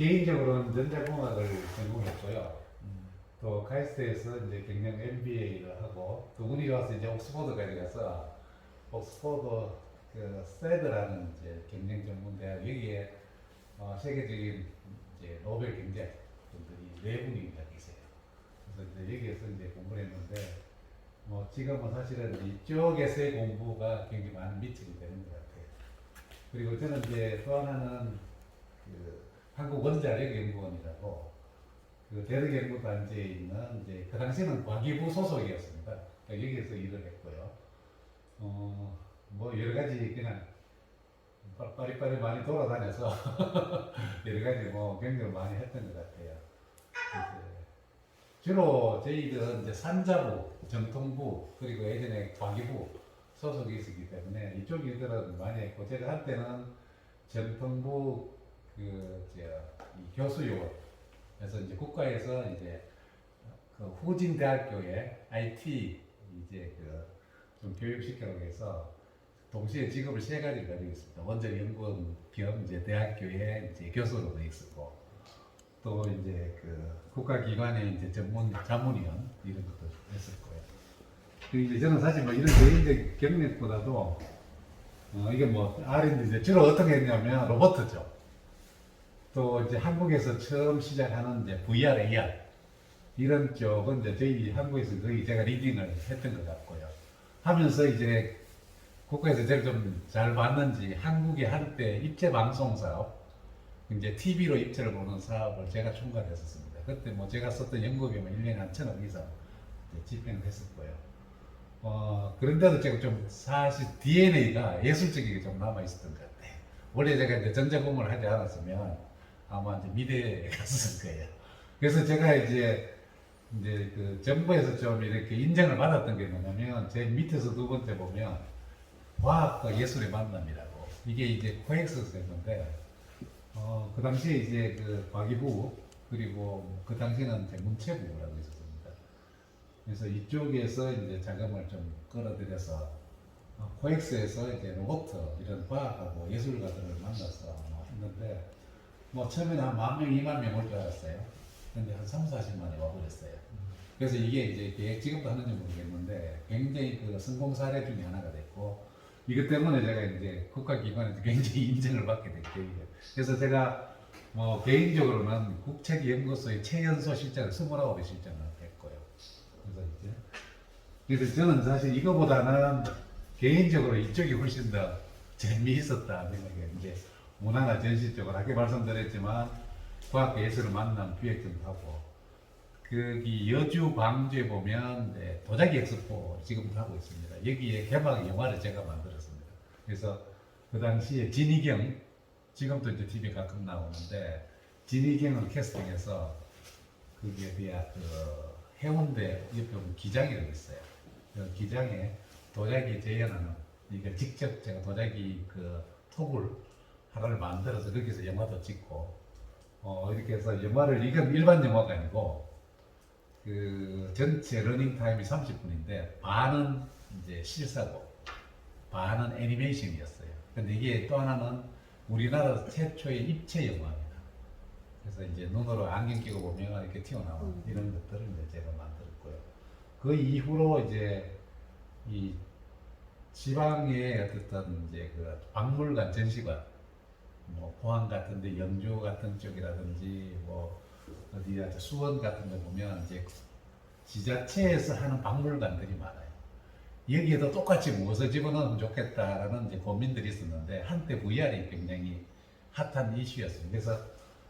개인적으로는 전자공학을 전공했고요. 또 카이스트에서 이제 경영 MBA를 하고 또 운이 좋아서 이제 옥스퍼드까지 가서 옥스퍼드 그 세드라는 이제 경영 전문 대학 여기에 세계적인 이제 노벨 경제학분들이 네 분이 계세요. 그래서 이제 여기에서 이제 공부를 했는데 뭐 지금은 사실은 이쪽에서의 공부가 굉장히 많은 미치게 되는 것 같아요. 그리고 저는 이제 또 하나는 그 한국원자력연구원이라고 그 대덕연구단지에 있는 이제 그 당시에는 과기부 소속이었습니다. 그러니까 여기에서 일을 했고요. 뭐 여러 가지 그냥 빠리빠리 많이 돌아다녀서 여러 가지 뭐 경력을 많이 했던 것 같아요. 주로 저희들은 이제 산자부, 정통부 그리고 예전에 과기부 소속이 있었기 때문에 이쪽 일들은 많이 했고 제가 한때는 정통부 이 교수요원 그래서 이제 국가에서 이제 그 후진 대학교에 IT 이제 좀 교육시키라고 해서 동시에 직업을 세 가지를 가지고 있습니다. 원자력 연구원 겸 이제 대학교에 이제 교수로도 있었고 또 이제 그 국가기관의 이제 전문 자문위원 이런 것도 했었고요. 이제 저는 사실 뭐 이런 개인적 경력보다도 이게 뭐 R&D 이제 주로 어떻게 했냐면 로봇이죠. 또 이제 한국에서 처음 시작하는 이제 VR, AR 이런 쪽은 이제 저희 한국에서 거의 제가 리딩을 했던 것 같고요. 하면서 이제 국가에서 제일 좀 잘 봤는지 한국의 한때 입체 방송 사업, 이제 TV로 입체를 보는 사업을 제가 총괄했었습니다. 그때 뭐 제가 썼던 연구비만 1년에 한 1,000억 이상 집행을 했었고요. 그런데도 제가 좀 사실 DNA가 예술적이게 좀 남아있었던 것 같아요. 원래 제가 이제 전자공학을 하지 않았으면 아마 이제 미대에 갔을 거예요. 그래서 제가 이제 그 정부에서 좀 이렇게 인정을 받았던 게 뭐냐면 제 밑에서 두 번째 보면 과학과 예술의 만남이라고 이게 이제 코엑스에서 했는데 그 당시에 이제 그 과기부 그리고 그 당시에는 이제 문체부라고 있었습니다. 그래서 이쪽에서 이제 자금을 좀 끌어들여서 코엑스에서 이제 로봇 이런 과학하고 예술가들을 만나서 했는데 뭐 처음에는 한 10,000명, 20,000명 올 줄 알았어요. 근데 한 3, 40만이 와버렸어요. 그래서 이게 이제 계획 지금도 하는지 모르겠는데 굉장히 그 성공 사례 중에 하나가 됐고 이것 때문에 제가 이제 국가기관에서 굉장히 인정을 받게 됐고요. 그래서 제가 뭐 개인적으로는 국책연구소의 최연소 실장을 29의 실장을 했고요. 그래서 저는 사실 이거보다는 개인적으로 이쪽이 훨씬 더 재미있었다 생각해요. 이제 문화나 전시 쪽을 아까 말씀드렸지만 과학과 예술을 만난 기획전도 하고 거기 여주 광주에 보면 도자기 엑스포 지금도 하고 있습니다. 여기에 개막 영화를 제가 만들었습니다. 그래서 그 당시에 진희경 지금도 이제 TV에 가끔 나오는데 진희경을 캐스팅해서 거기에 대한 그 해운대 옆에 보면 기장이라고 있어요. 그 기장에 도자기 재현하는 이게 직접 제가 도자기 그 톡을 하나를 만들어서 거기서 영화도 찍고 이렇게 해서 영화를 이건 일반 영화가 아니고 그 전체 러닝 타임이 30분인데 반은 이제 실사고 반은 애니메이션이었어요. 근데 이게 또 하나는 우리나라 최초의 입체 영화입니다. 그래서 이제 눈으로 안경 끼고 보면 이렇게 튀어나오는 이런 것들을 이제 제가 만들었고요. 그 이후로 이제 이 지방의 어떤 이제 그 박물관 전시관 뭐 포항 같은데 영주 같은 쪽이라든지 뭐 어디야 수원 같은 데 보면 이제 지자체에서 하는 박물관들이 많아요. 여기에도 똑같이 무엇을 집어넣으면 좋겠다라는 이제 고민들이 있었는데 한때 VR이 굉장히 핫한 이슈였습니다. 그래서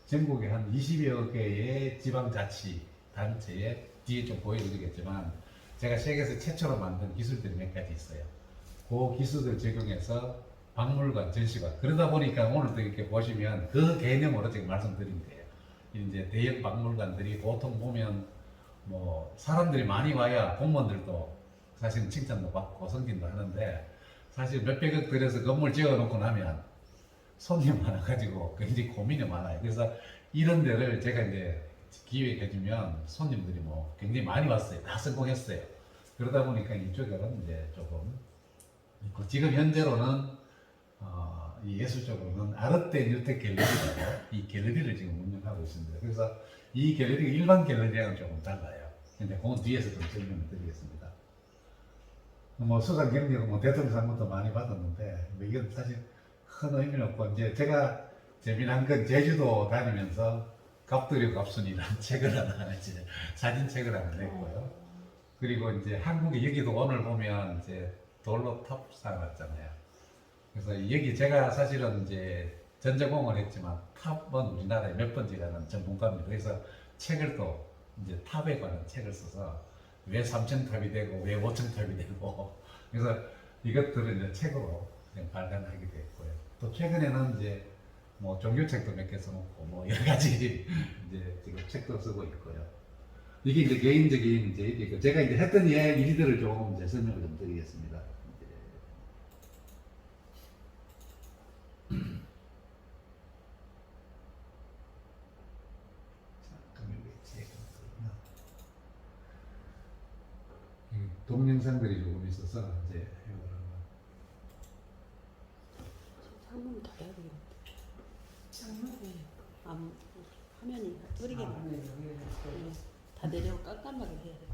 전국에 한 20여 개의 지방자치 단체에 뒤에 좀 보여드리겠지만 제가 세계에서 최초로 만든 기술들이 몇 가지 있어요. 그 기술을 적용해서 박물관, 전시관 그러다 보니까 오늘도 이렇게 보시면 그 개념으로 지금 말씀드린 거예요. 이제 대형 박물관들이 보통 보면 뭐 사람들이 많이 와야 공무원들도 사실 칭찬도 받고 성진도 하는데 사실 몇백억 들여서 건물 지어놓고 나면 손님 많아가지고 굉장히 고민이 많아요. 그래서 이런 데를 제가 이제 기획해주면 손님들이 뭐 굉장히 많이 왔어요. 다 성공했어요. 그러다 보니까 이쪽에는 이제 조금 있고 지금 현재로는 이 예술적으로는 아르테 뉴텍 갤러리라고 이 갤러리를 지금 운영하고 있습니다. 그래서 이 갤러리가 일반 갤러리랑은 조금 달라요. 근데 그건 뒤에서 좀 설명을 드리겠습니다. 뭐 수상 경력 뭐 대통령상부터 많이 받았는데 뭐 이건 사실 큰 의미는 없고 이제 제가 재미난 건 제주도 다니면서 갑돌이 갑순이라는 책을 하나 이제 사진책을 하나 냈고요. 그리고 이제 한국에 여기도 오늘 보면 이제 돌로 탑상 왔잖아요. 그래서 여기 제가 사실은 이제 전전공을 했지만 탑은 우리나라에 몇 번째라는 전문가입니다. 그래서 책을 또 이제 탑에 관한 책을 써서 왜 3,000탑이 되고 왜 5,000탑이 되고 그래서 이것들을 이제 책으로 그냥 발간하게 됐고요. 또 최근에는 이제 뭐 종교책도 몇 개 써놓고 뭐 여러 가지 이제 지금 책도 쓰고 있고요. 이게 이제 개인적인 이제 이게 제가 이제 했던 일들을 조금 이제 설명을 좀 드리겠습니다. 동영상들이 조금 있어서 이제 창문 닫아야 되겠네. 창문? 네. 화면이 흐리게 다 내려고 깜깜하게 해야 돼.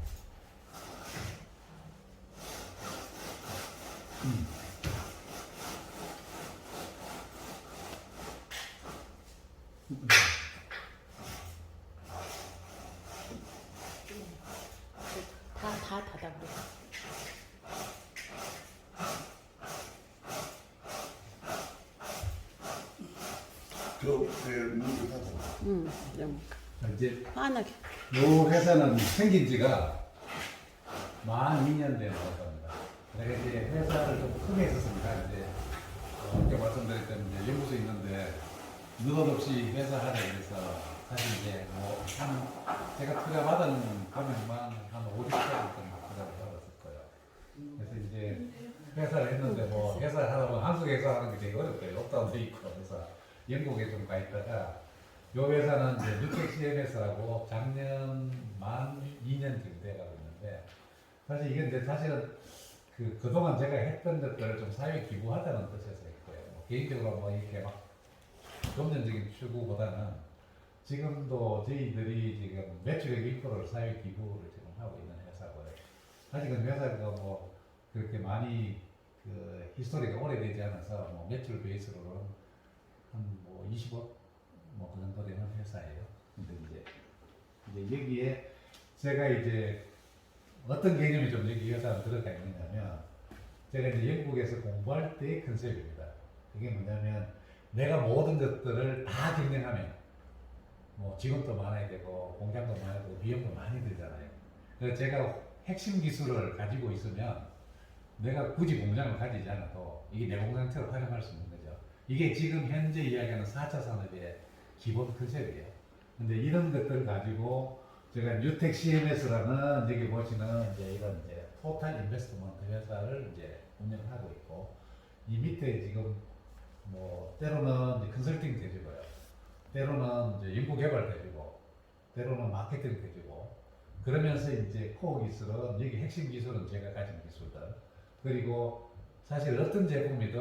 다 닫아 그래. 문을 닫아. 그냥 이제 환하게. 이 회사는 생긴 지가 만 2년 된 회사입니다. 내가 이제 회사를 좀 크게 했었습니다. 이제 아까 말씀드렸던 이제 연구소 있는데 느닷없이 회사 하자 그래서 사실 이제 뭐 제가 투자 받은 금액만 한 50% 정도 투자를 받았을 거예요. 그래서 이제 회사를 했는데 뭐 회사 하다 보면 한국 회사 하는 게 되게 어렵고요. 록다운 돼 있고 그래서 영국에 좀 가 있다가 요 회사는 이제 뉴텍 CMS라고 작년 만 2년 정도 돼가고 있는데 사실 이게 이제 사실은 그동안 제가 했던 것들을 좀 사회에 기부하자는 뜻에서 했고요. 뭐 개인적으로 뭐 이렇게 막 금전적인 추구보다는 지금도 저희들이 지금 매출의 1%를 사회 기부를 지금 하고 있는 회사고요. 아직은 회사가 뭐 그렇게 많이 히스토리가 오래되지 않아서 뭐 매출 베이스로는 한 뭐 20억 뭐 그 정도 되는 회사예요. 근데 이제 여기에 제가 이제 어떤 개념이 좀 여기 회사에 들어가 있느냐면 제가 이제 영국에서 공부할 때의 컨셉입니다. 그게 뭐냐면 내가 모든 것들을 다 경영하면 뭐 직원도 많아야 되고 공장도 많아야 되고 비용도 많이 들잖아요. 그래서 제가 핵심 기술을 가지고 있으면 내가 굳이 공장을 가지지 않아도 이게 내 공장처럼 활용할 수 있는 거죠. 이게 지금 현재 이야기하는 4차 산업의 기본 컨셉이에요. 근데 이런 것들을 가지고 제가 뉴텍 CMS라는 여기 보시는 이제 이런 이제 토탈 인베스트먼트 회사를 이제 운영하고 있고 이 밑에 지금 뭐 때로는 이제 컨설팅 대주고요. 때로는 이제 연구 개발 대주고 때로는 마케팅 대주고 그러면서 이제 코어 기술은 여기 핵심 기술은 제가 가진 기술들 그리고 사실 어떤 제품이든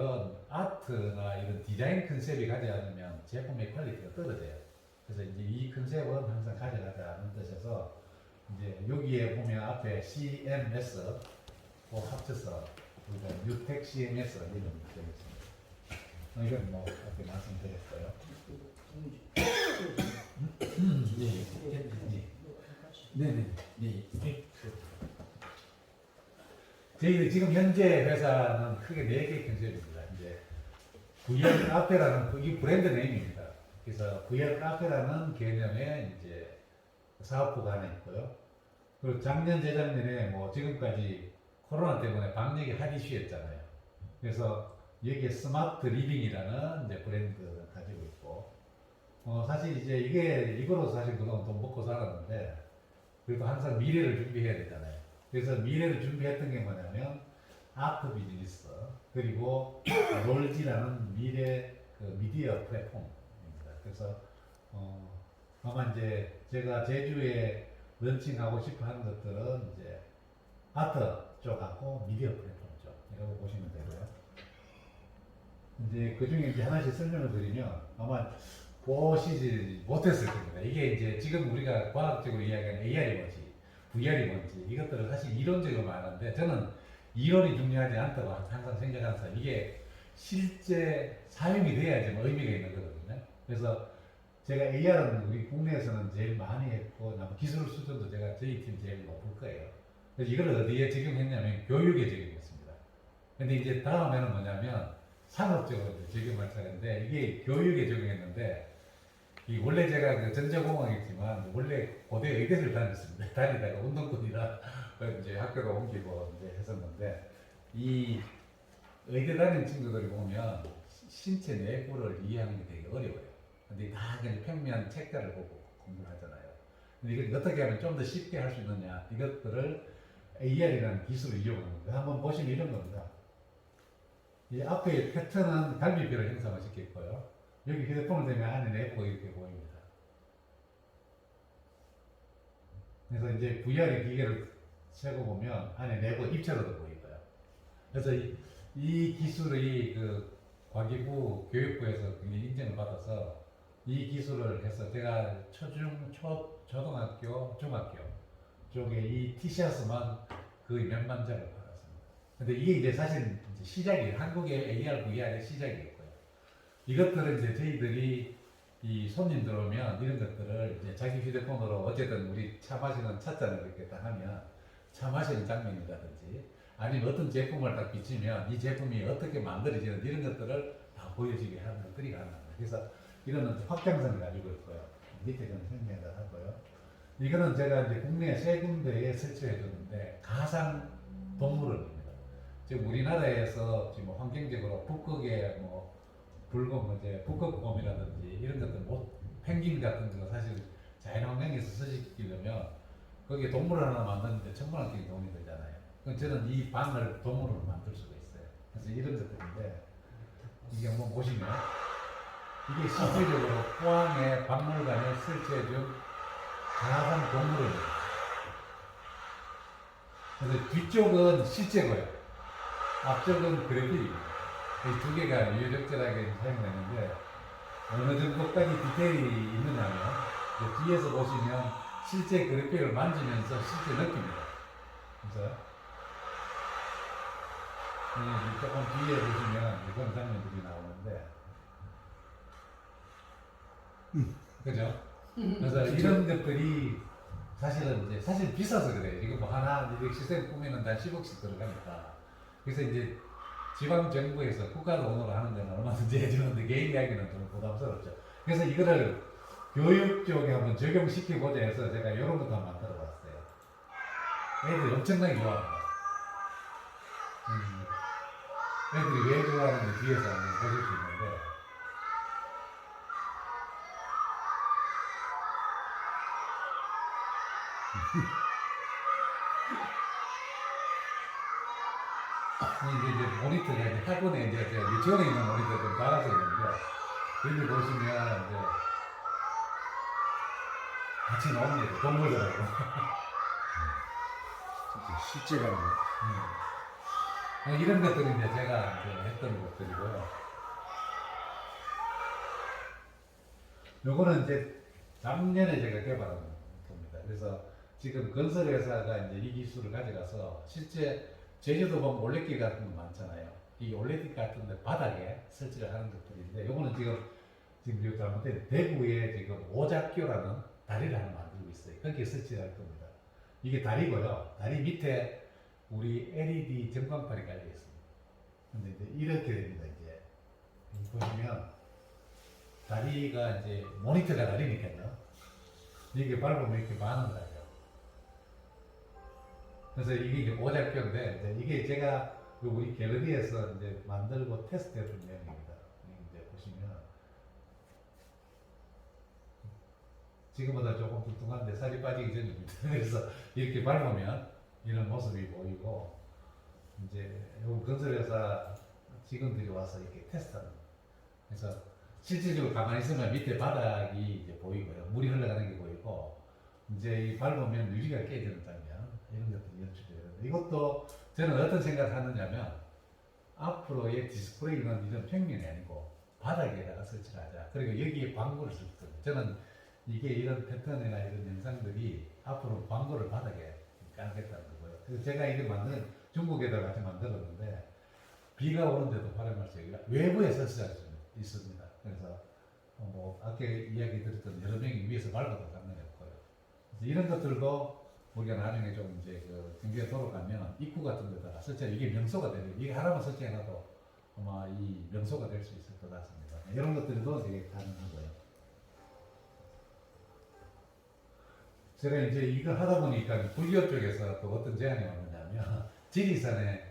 아트나 이런 디자인 컨셉이 가지 않으면 제품의 퀄리티가 떨어져요. 그래서 이제 이 컨셉은 항상 가져가자는 뜻에서 이제 여기에 보면 앞에 CMS 꼭 합쳐서 우리가 뉴텍 CMS 이름이 되어 있습니다. 이건 뭐 앞에 말씀드렸어요. 네. 저희 지금 현재 회사는 크게 4개 컨셉입니다. 이제 VR 카페라는 이 브랜드 네임입니다. 그래서 VR 카페라는 개념의 이제 사업부가 하나 있고요. 그리고 작년 재작년에 뭐 지금까지 코로나 때문에 방역이 핫 이슈였잖아요. 그래서 여기에 스마트 리빙이라는 이제 브랜드를 가지고 있고 사실 이제 이거로 사실 그동안 돈 먹고 살았는데 그래도 항상 미래를 준비해야 되잖아요. 그래서 미래를 준비했던 게 뭐냐면 아트 비즈니스 그리고 롤지라는 미래 미디어 플랫폼입니다. 그래서 아마 이제 제가 제주에 런칭하고 싶어 하는 것들은 이제 아트 쪽하고 미디어 플랫폼 쪽 이라고 보시면 되고요. 이제 그 중에 이제 하나씩 설명을 드리면 아마 보시지 못했을 겁니다. 이게 이제 지금 우리가 과학적으로 이야기하는 AR이 뭔지, VR이 뭔지 이것들은 사실 이론적으로 많은데 저는 이론이 중요하지 않다고 항상 생각하는 사람. 이게 실제 사용이 돼야지 뭐 의미가 있는 거거든요. 그래서 제가 AR은 우리 국내에서는 제일 많이 했고 아마 기술 수준도 제가 저희 팀 제일 높을 거예요. 그래서 이걸 어디에 적용했냐면 교육에 적용했습니다. 근데 이제 다음에는 뭐냐면 산업적으로 이제 적용할 차례인데 이게 교육에 적용했는데 이 원래 제가 그 전자공학이지만 원래 고대 의대를 다녔습니다. 다니다가 운동권이라 이제 학교로 옮기고 이제 했었는데 이 의대 다니는 친구들이 보면 신체 내부를 이해하는 게 되게 어려워요. 근데 다 그냥 평면 책자를 보고 공부를 하잖아요. 근데 이걸 어떻게 하면 좀 더 쉽게 할 수 있느냐 이것들을 AR이라는 기술을 이용하는 거예요. 한번 보시면 이런 겁니다. 이 앞에 패턴은 갈비뼈를 형상을 시켰고요. 여기 휴대폰을 대면 안에 내부가 이렇게 보입니다. 그래서 이제 VR 기계를 세고 보면 안에 내부 입체로도 보이고요. 그래서 이 기술이 그 과기부 교육부에서 굉장히 인정을 받아서 이 기술을 해서 제가 초등학교, 중학교 쪽에 이 티셔츠만 거의 몇만 장을 받았습니다. 근데 이게 이제 사실 이제 시작이에요. 한국의 AR, VR의 시작이었고요. 이것들은 이제 저희들이 이 손님 들어오면 이런 것들을 이제 자기 휴대폰으로 어쨌든 우리 차 마시는 찻잔을 이렇게 딱 하면 차 마시는 장면이라든지 아니면 어떤 제품을 딱 비치면 이 제품이 어떻게 만들어지는 이런 것들을 다 보여주게 하는 것들이 가능합니다. 그래서 이거는 확장성을 가지고 있고요. 밑에 좀 설명을 하고요. 이거는 제가 이제 국내 세 군데에 설치해 줬는데 가상 동물원입니다. 지금 우리나라에서 지금 환경적으로 북극의 뭐 붉은 이제 북극곰이라든지 이런 것들 못 펭귄 같은 거 사실 자연환경에서 서식시키려면 거기에 동물을 하나 만드는데 천만 원짜리 돈이 들잖아요. 그럼 저는 이 방을 동물로 만들 수가 있어요. 그래서 이런 것들인데 이게 한번 보시면 이게 실질적으로 포항의 박물관에 설치해준 가상 동물원입니다. 그래서 뒤쪽은 실제고요. 앞쪽은 그래픽입니다. 이 두 개가 유적절하게 사용되는데 어느 정도까지 디테일이 있느냐면 뒤에서 보시면 실제 그래픽을 만지면서 실제 느낍니다. 그래서 조금 뒤에 보시면 그런 장면들이 나오는데 그죠? 그래서 이런 것들이 사실은 이제 사실 비싸서 그래요. 이거 뭐 하나 이렇게 시스템 꾸미는 한 10억씩 들어가니까. 그래서 이제 지방 정부에서 국가 돈으로 하는 데는 얼마든지 해주는데 개인이 하기는 좀 부담스럽죠. 그래서 이거를 교육 쪽에 한번 적용시켜보자 해서 제가 이런 것도 한번 만들어 봤어요. 애들이 엄청나게 좋아합니다. 애들이 왜 좋아하는지 뒤에서 한번 보실 수 있는데 이제 모니터가 이제 학원에 이제 유치원에 있는 모니터 좀 달아져 있는데 여기 보시면 이제 같이 나옵니다. 동물들하고. 실제라고. 이런 것들이 이제 제가 이제 했던 것들이고요. 요거는 이제 작년에 제가 개발한 겁니다. 그래서 지금 건설회사가 이제 이 기술을 가져가서 실제 제주도 보면 올레길 같은 거 많잖아요. 이 올레길 같은 데 바닥에 설치를 하는 것들인데 요거는 지금 이거 잘못된 대구에 지금 오작교라는 다리를 하나 만들고 있어요. 거기에 설치할 겁니다. 이게 다리고요. 다리 밑에 우리 LED 전광판이 깔려 있습니다. 근데 이제 이렇게 됩니다. 이제 보시면 다리가 이제 모니터가 다리니까요. 이게 밟으면 이렇게 반응을 하죠. 그래서 이게 이제 오작교인데 이제 이게 제가 우리 갤러리에서 이제 만들고 테스트해본 내용입니다. 이제 보시면 지금보다 조금 뚱뚱한데 살이 빠지기 전입니다. 그래서 이렇게 밟으면 이런 모습이 보이고 이제 요 건설회사 직원들이 와서 이렇게 테스트하는 거예요. 그래서 실질적으로 가만히 있으면 밑에 바닥이 이제 보이고요. 물이 흘러가는 게 보이고 이제 이 밟으면 유리가 깨지는 장면 이런 것들이 연출돼요. 이것도 저는 어떤 생각을 하느냐면 앞으로의 디스플레이는 이런 평면이 아니고 바닥에다가 설치를 하자. 그리고 여기에 광고를 쓸 거예요. 저는 이게 이런 패턴이나 이런 영상들이 앞으로 광고를 바닥에 깔겠다는 거고요. 그래서 제가 이걸 중국에다 같이 만들었는데 비가 오는데도 활용할 수 있고 외부에 설치할 수 있습니다. 그래서 뭐 아까 이야기 드렸던 여러 명이 위에서 밟아도 상관이 없고요. 그래서 이런 것들도 우리가 나중에 좀 이제 그 경기가 돌아가면 입구 같은 데다가 설치 이게 명소가 되는 이게 하나만 설치해놔도 아마 이 명소가 될 수 있을 것 같습니다. 이런 것들도 되게 가능하고요. 제가 이제 이거 하다 보니까 불교 쪽에서 또 어떤 제안이 왔느냐면 지리산에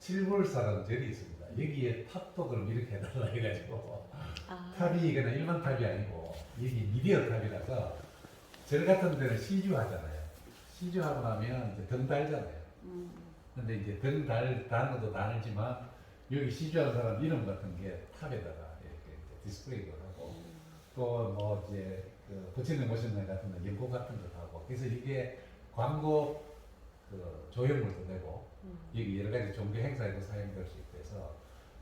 칠불사라는 절이 있습니다. 여기에 탑도 그럼 이렇게 해달라 해가지고 탑이 그냥 일반 탑이 아니고 여기 미디어 탑이라서 절 같은 데는 시주하잖아요. 시주하고 나면 이제 등 달잖아요. 근데 이제 등 다는 것도 다르지만 여기 시주하는 사람 이름 같은 게 탑에다가 이렇게 디스플레이도 하고 또 뭐 이제 그 부처님 오신 날 같은 데 연고 같은 것도 하고 그래서 이게 광고 그 조형물도 되고 여기 여러 가지 종교 행사에도 사용될 수 있고 해서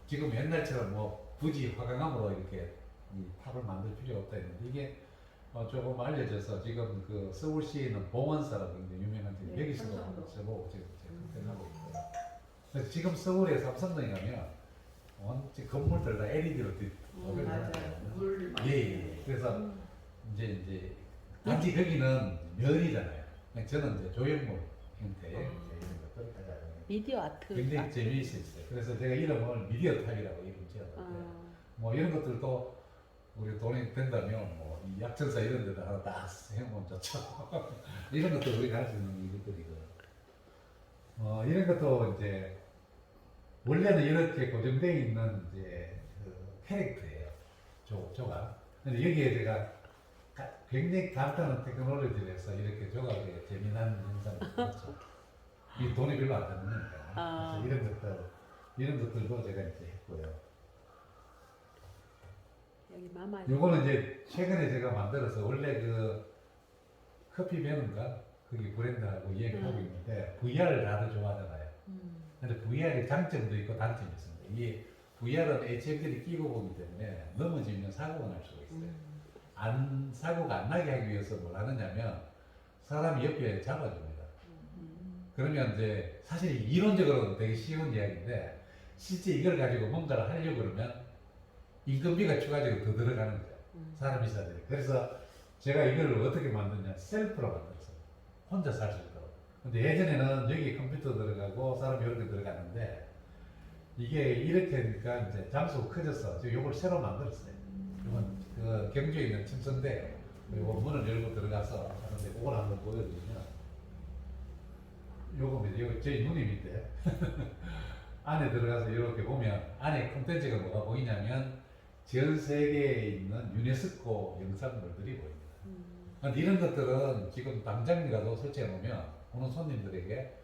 지금 옛날처럼 뭐 굳이 화강암으로 이렇게 이 탑을 만들 필요가 없다 했는데 이게 조금 알려져서 지금 그 서울시에 있는 봉원사라고 굉장히 유명한 데 여기서도 한번 써보고 지금 컨텐츠하고 있고요. 그래서 지금 서울에 삼성동에 가면 건물들 다 LED로 맞아요. 물 예, 예. 그래서 이제 단지 거기는 면이잖아요. 저는 이제 조형물 형태의 이런 것들을 가져가요. 미디어 아트. 굉장히 재미있었어요. 그래서 제가 이름을 미디어 탑이라고 이름 지었는데 뭐 이런 것들도 우리 돈이 된다면 뭐 이 약천사 이런 데다 하나 딱 해놓으면 좋죠. 이런 것도 우리가 할 수 있는 일들이고요. 이런 것도 이제 원래는 이렇게 고정되어 있는 이제 그 캐릭터예요. 조각. 근데 여기에 제가 굉장히 간단한 테크놀로지를 해서 이렇게 조각에 재미난 영상을 찍었죠. 이 돈이 별로 안 드니까. 그래서 이런 것들도 제가 이제 했고요. 여기 마마. 요거는 이제 최근에 제가 만들어서 원래 그 커피 배는가 거기 브랜드하고 이야기하고 있는데 VR을 다들 좋아하잖아요. 근데 VR의 장점도 있고 단점이 있습니다. 이게 VR은 HMD를 끼고 보기 때문에 넘어지면 사고가 날 수가 있어요. 사고가 안 나게 하기 위해서 뭘 하느냐면 사람이 옆에 잡아줍니다. 그러면 이제 사실 이론적으로는 되게 쉬운 이야기인데 실제 이걸 가지고 뭔가를 하려고 그러면 인건비가 추가적으로 더 들어가는 거예요. 사람이 있어야 돼요. 그래서 제가 이걸 어떻게 만드냐 셀프로 만들었어요. 혼자 살 수 있도록. 근데 예전에는 여기 컴퓨터 들어가고 사람이 이렇게 들어가는데 이게 이렇게 하니까 이제 장소가 커져서 제가 이걸 새로 만들었어요. 이건 그 경주에 있는 침선대예요. 그리고 문을 열고 들어가서 하는데 그걸 한번 보여드리면 요겁니다. 제 누님인데 안에 들어가서 이렇게 보면 안에 콘텐츠가 뭐가 보이냐면 전 세계에 있는 유네스코 영상물들이 보입니다. 그런데 이런 것들은 지금 당장이라도 설치해 놓으면 오는 손님들에게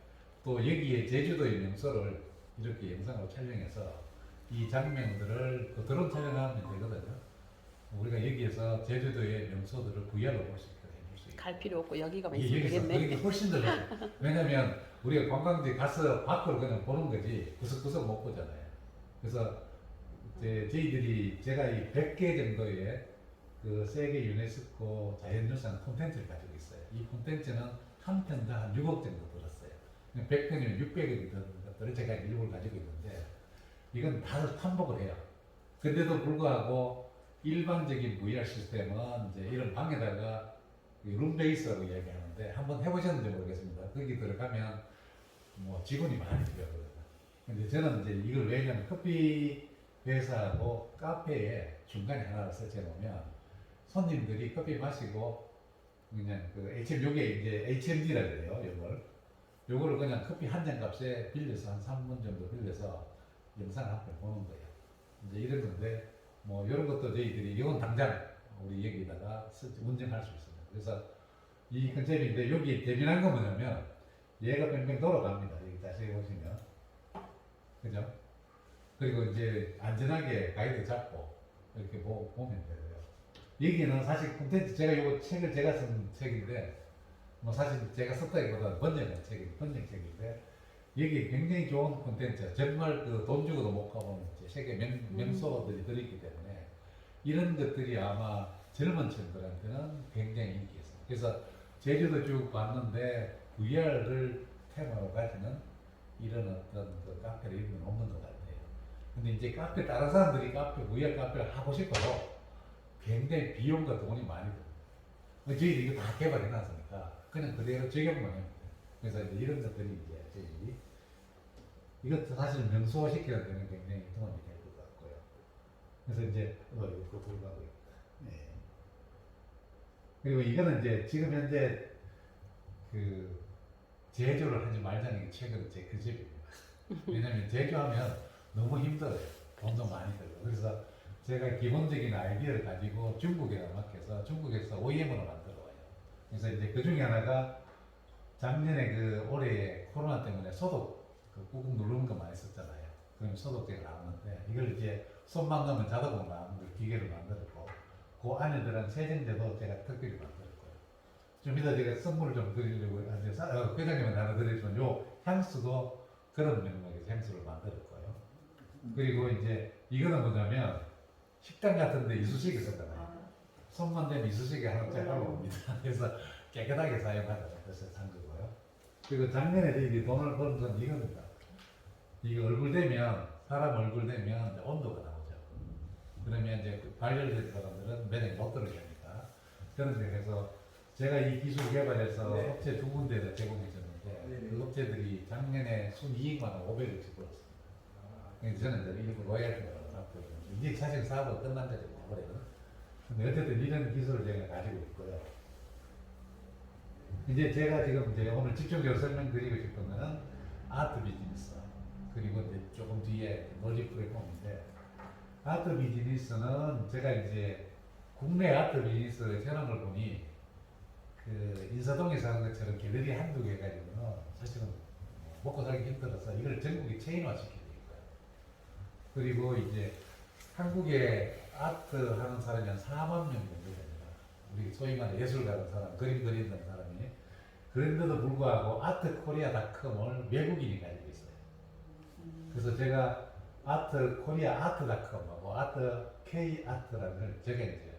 또 여기에 제주도의 명소를 이렇게 영상으로 촬영해서 이 장면들을 그 드론 촬영하면 되거든요. 우리가 여기에서 제주도의 명소들을 VR로 볼 수 있게 해줄 수 있고 갈 필요 없고 여기가 여기서 있으면 그게 훨씬 더 좋아요. 왜냐면 우리가 관광지 가서 밖으로 그냥 보는 거지 구석구석 못 보잖아요. 그래서 저희들이 제가 이 100개 정도의 그 세계 유네스코 자연유산 콘텐츠를 가지고 있어요. 이 콘텐츠는 한 편당 한 6억 정도 들었어요. 100편이면 600억이 드는 것들을 제가 일부를 가지고 있는데 이건 다 판복을 해요. 근데도 불구하고 일반적인 VR 시스템은 이제 이런 방에다가 룸베이스라고 이야기하는데 한번 해보셨는지 모르겠습니다. 거기 들어가면 뭐 직원이 많이 필요하거든요. 근데 저는 이제 이걸 왜냐면 커피 회사하고 카페에 중간에 하나를 설치해 놓으면 손님들이 커피 마시고 그냥 그 요게 이제 HMD라 그래요. 요거를 그냥 커피 한 잔 값에 빌려서 한 3분 정도 빌려서 영상 한 편 보는 거예요. 이제 이런 건데 뭐 이런 것도 저희들이 이건 당장 우리 여기다가 운영할 수 있습니다. 그래서 이 컨셉인데 여기 재미난 건 뭐냐면 얘가 뺑뺑 돌아갑니다. 여기 자세히 보시면 그죠? 그리고 이제 안전하게 가이드 잡고 이렇게 보면 돼요. 여기는 사실 콘텐츠 제가 이 책을 제가 쓴 책인데 뭐 사실 제가 썼다기보다 번역한 번역책인데 여기 굉장히 좋은 콘텐츠, 정말 그 돈 주고도 못 가본 이제 세계 명소들이 들어있기 때문에 이런 것들이 아마 젊은 층들한테는 굉장히 인기 있어요. 그래서 제주도 쭉 봤는데 VR을 테마로 가지는 이런 어떤 그 카페를 이런 건 없는 것 같아요. 근데 이제 카페, 다른 사람들이 카페, VR 카페를 하고 싶어도 굉장히 비용과 돈이 많이 들어요. 저희들이 이거 다 개발해 놨으니까 그냥 그대로 적용만 해요. 그래서 이제 이런 것들이 이제 저희 이것도 사실 명소화시키는 데는 굉장히 도움이 될 것 같고요. 그래서 이제 이거 불가고 있고. 네. 그리고 이거는 이제 지금 현재 그 제조를 하지 말자는 게 최근 제 그 집입니다. 왜냐면 제조하면 너무 힘들어요. 돈도 많이 들고. 그래서 제가 기본적인 아이디어를 가지고 중국에다 맡겨서 중국에서 OEM으로 만들어 와요. 그래서 이제 그 중에 하나가 작년에 그 올해 코로나 때문에 소독 그 꾹꾹 누르는 거 많이 썼잖아요. 그럼 소독제가 나오는데 이걸 이제 손만 넣으면 자동으로 나오는 걸 기계를 만들었고 그 안에 들은 세정제도 제가 특별히 만들었고요. 좀 이따 제가 선물을 좀 드리려고 회장님은 나눠 드리지만 요 향수도 그런 맥락에서 향수를 만들었고요. 그리고 이제 이거는 뭐냐면 식당 같은 데 이쑤시개 쓰잖아요. 손만 대면 이쑤시개 하나짜리 하고 옵니다. 그래서 깨끗하게 사용하자고 해서 산 거고요. 그리고 작년에 저희들이 돈을 번 건 이겁니다. 이거 얼굴 대면, 사람 얼굴 대면 이제 온도가 나오죠. 그러면 이제 그 발열된 사람들은 면역이 못 들어가니까. 그런 데서 제가 이 기술 개발해서 네. 업체 두 군데에다 제공해줬는데 네. 그 업체들이 작년에 순이익만 한 500억씩 벌었습니다. 그래서 저는 이제 일부 로얄티를 받고 이제 사실 사업은 끝난 거죠. 올해는. 근데 어쨌든 이런 기술을 제가 가지고 있고요. 이제 제가 지금 이제 오늘 집중적으로 설명드리고 싶은 거는 아트 비즈니스 그리고 이제 조금 뒤에 논리 플랫폼인데 아트 비즈니스는 제가 이제 국내 아트 비즈니스 현황을 보니 그 인사동에서 하는 것처럼 갤러리 한두 개 가지고는 사실은 먹고 살기 힘들어서 이걸 전국에 체인화 시켜야 되고요. 그리고 이제 한국에 아트 하는 사람이 한 4만 명 정도 됩니다. 우리 소위 말해 예술가라는 사람, 그림 그리는 사람이. 그런데도 불구하고 아트코리아닷컴을 외국인이 가지고 있어요. 그래서 제가 아트코리아아트닷컴하고 아트 K아트라는 걸 제가 이제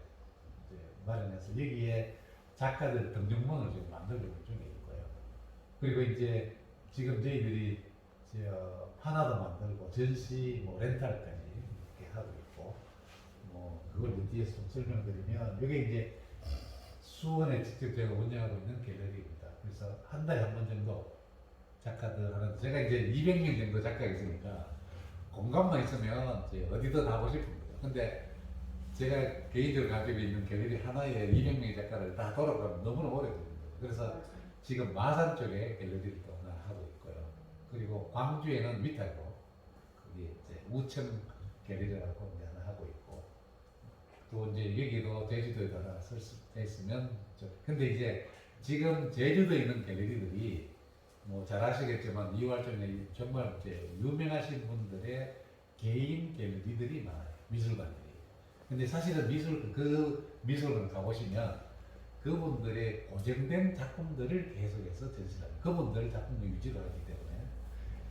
마련해서 여기에 작가들 등록문을 지금 만들고 있는 중에 있고요. 그리고 이제 지금 저희들이 하나도 만들고 전시, 뭐 렌탈까지 이렇게 하고 있고, 뭐 그걸 이제 뒤에서 좀 설명드리면 이게 이제 수원에 직접 제가 운영하고 있는 갤러리입니다. 그래서 한 달에 한 번 정도 작가들 하는 제가 이제 200명 정도 작가가 있으니까 공간만 있으면 이제 어디든 하고 싶은 거예요. 근데 제가 개인적으로 가지고 있는 갤러리 하나에 200명의 작가를 다 돌아가면 너무나 오래 걸립니다. 그래서 지금 마산 쪽에 갤러리를 또 하나 하고 있고요. 그리고 광주에는 밑하고 거기 이제 우천 갤러리라고 이제 하나 하고 있고 또 이제 여기도 제주도에도 하나 설치됐으면 근데 이제 지금 제주도에 있는 갤러리들이 뭐 잘 아시겠지만 이활동에 정말 이제 유명하신 분들의 개인 갤러리들이 많아요. 미술관들이. 근데 사실은 미술관 가보시면 그분들의 고정된 작품들을 계속해서 전시합니다. 그분들 작품을 유지를 하기 때문에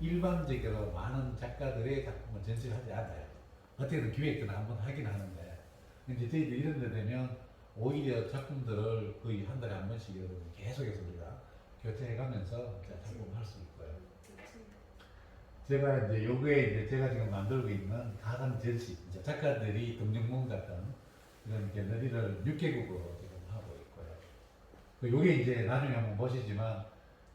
일반적으로 많은 작가들의 작품을 전시하지 않아요. 어떻게든 기획들은 한번 하긴 하는데 이제 저희들 이런 데 되면 오히려 작품들을 거의 한 달에 한 번씩 계속해서 우리가 교체해가면서 작품을 할 수 있고요. 제가 이제 요거에 이제 제가 지금 만들고 있는 가상 전시, 이제 작가들이 등록문 같은 이런 갤러리를 6개국으로 지금 하고 있고요. 요게 이제 나중에 한번 보시지만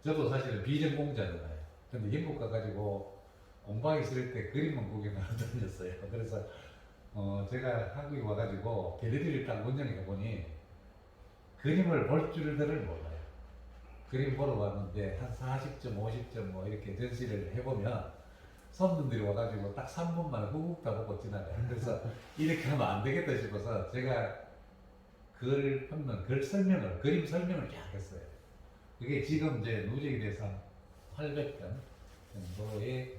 저도 사실은 비전공자잖아요. 근데 영국 가가지고 공부하기 싫을 때 그림만 구경을 다녔어요. 그래서 제가 한국에 와가지고 갤러리를 딱 운영해 보니 그림을 볼 줄들을 몰라요. 그림 보러 왔는데 한 40점, 50점 뭐 이렇게 전시를 해보면 손님들이 와가지고 딱 3분 만에 훅 다 보고 지나가요. 그래서 이렇게 하면 안 되겠다 싶어서 제가 글 평론, 글 설명을, 그림 설명을 쫙 했어요. 그게 지금 이제 누적이 돼서 800편 정도의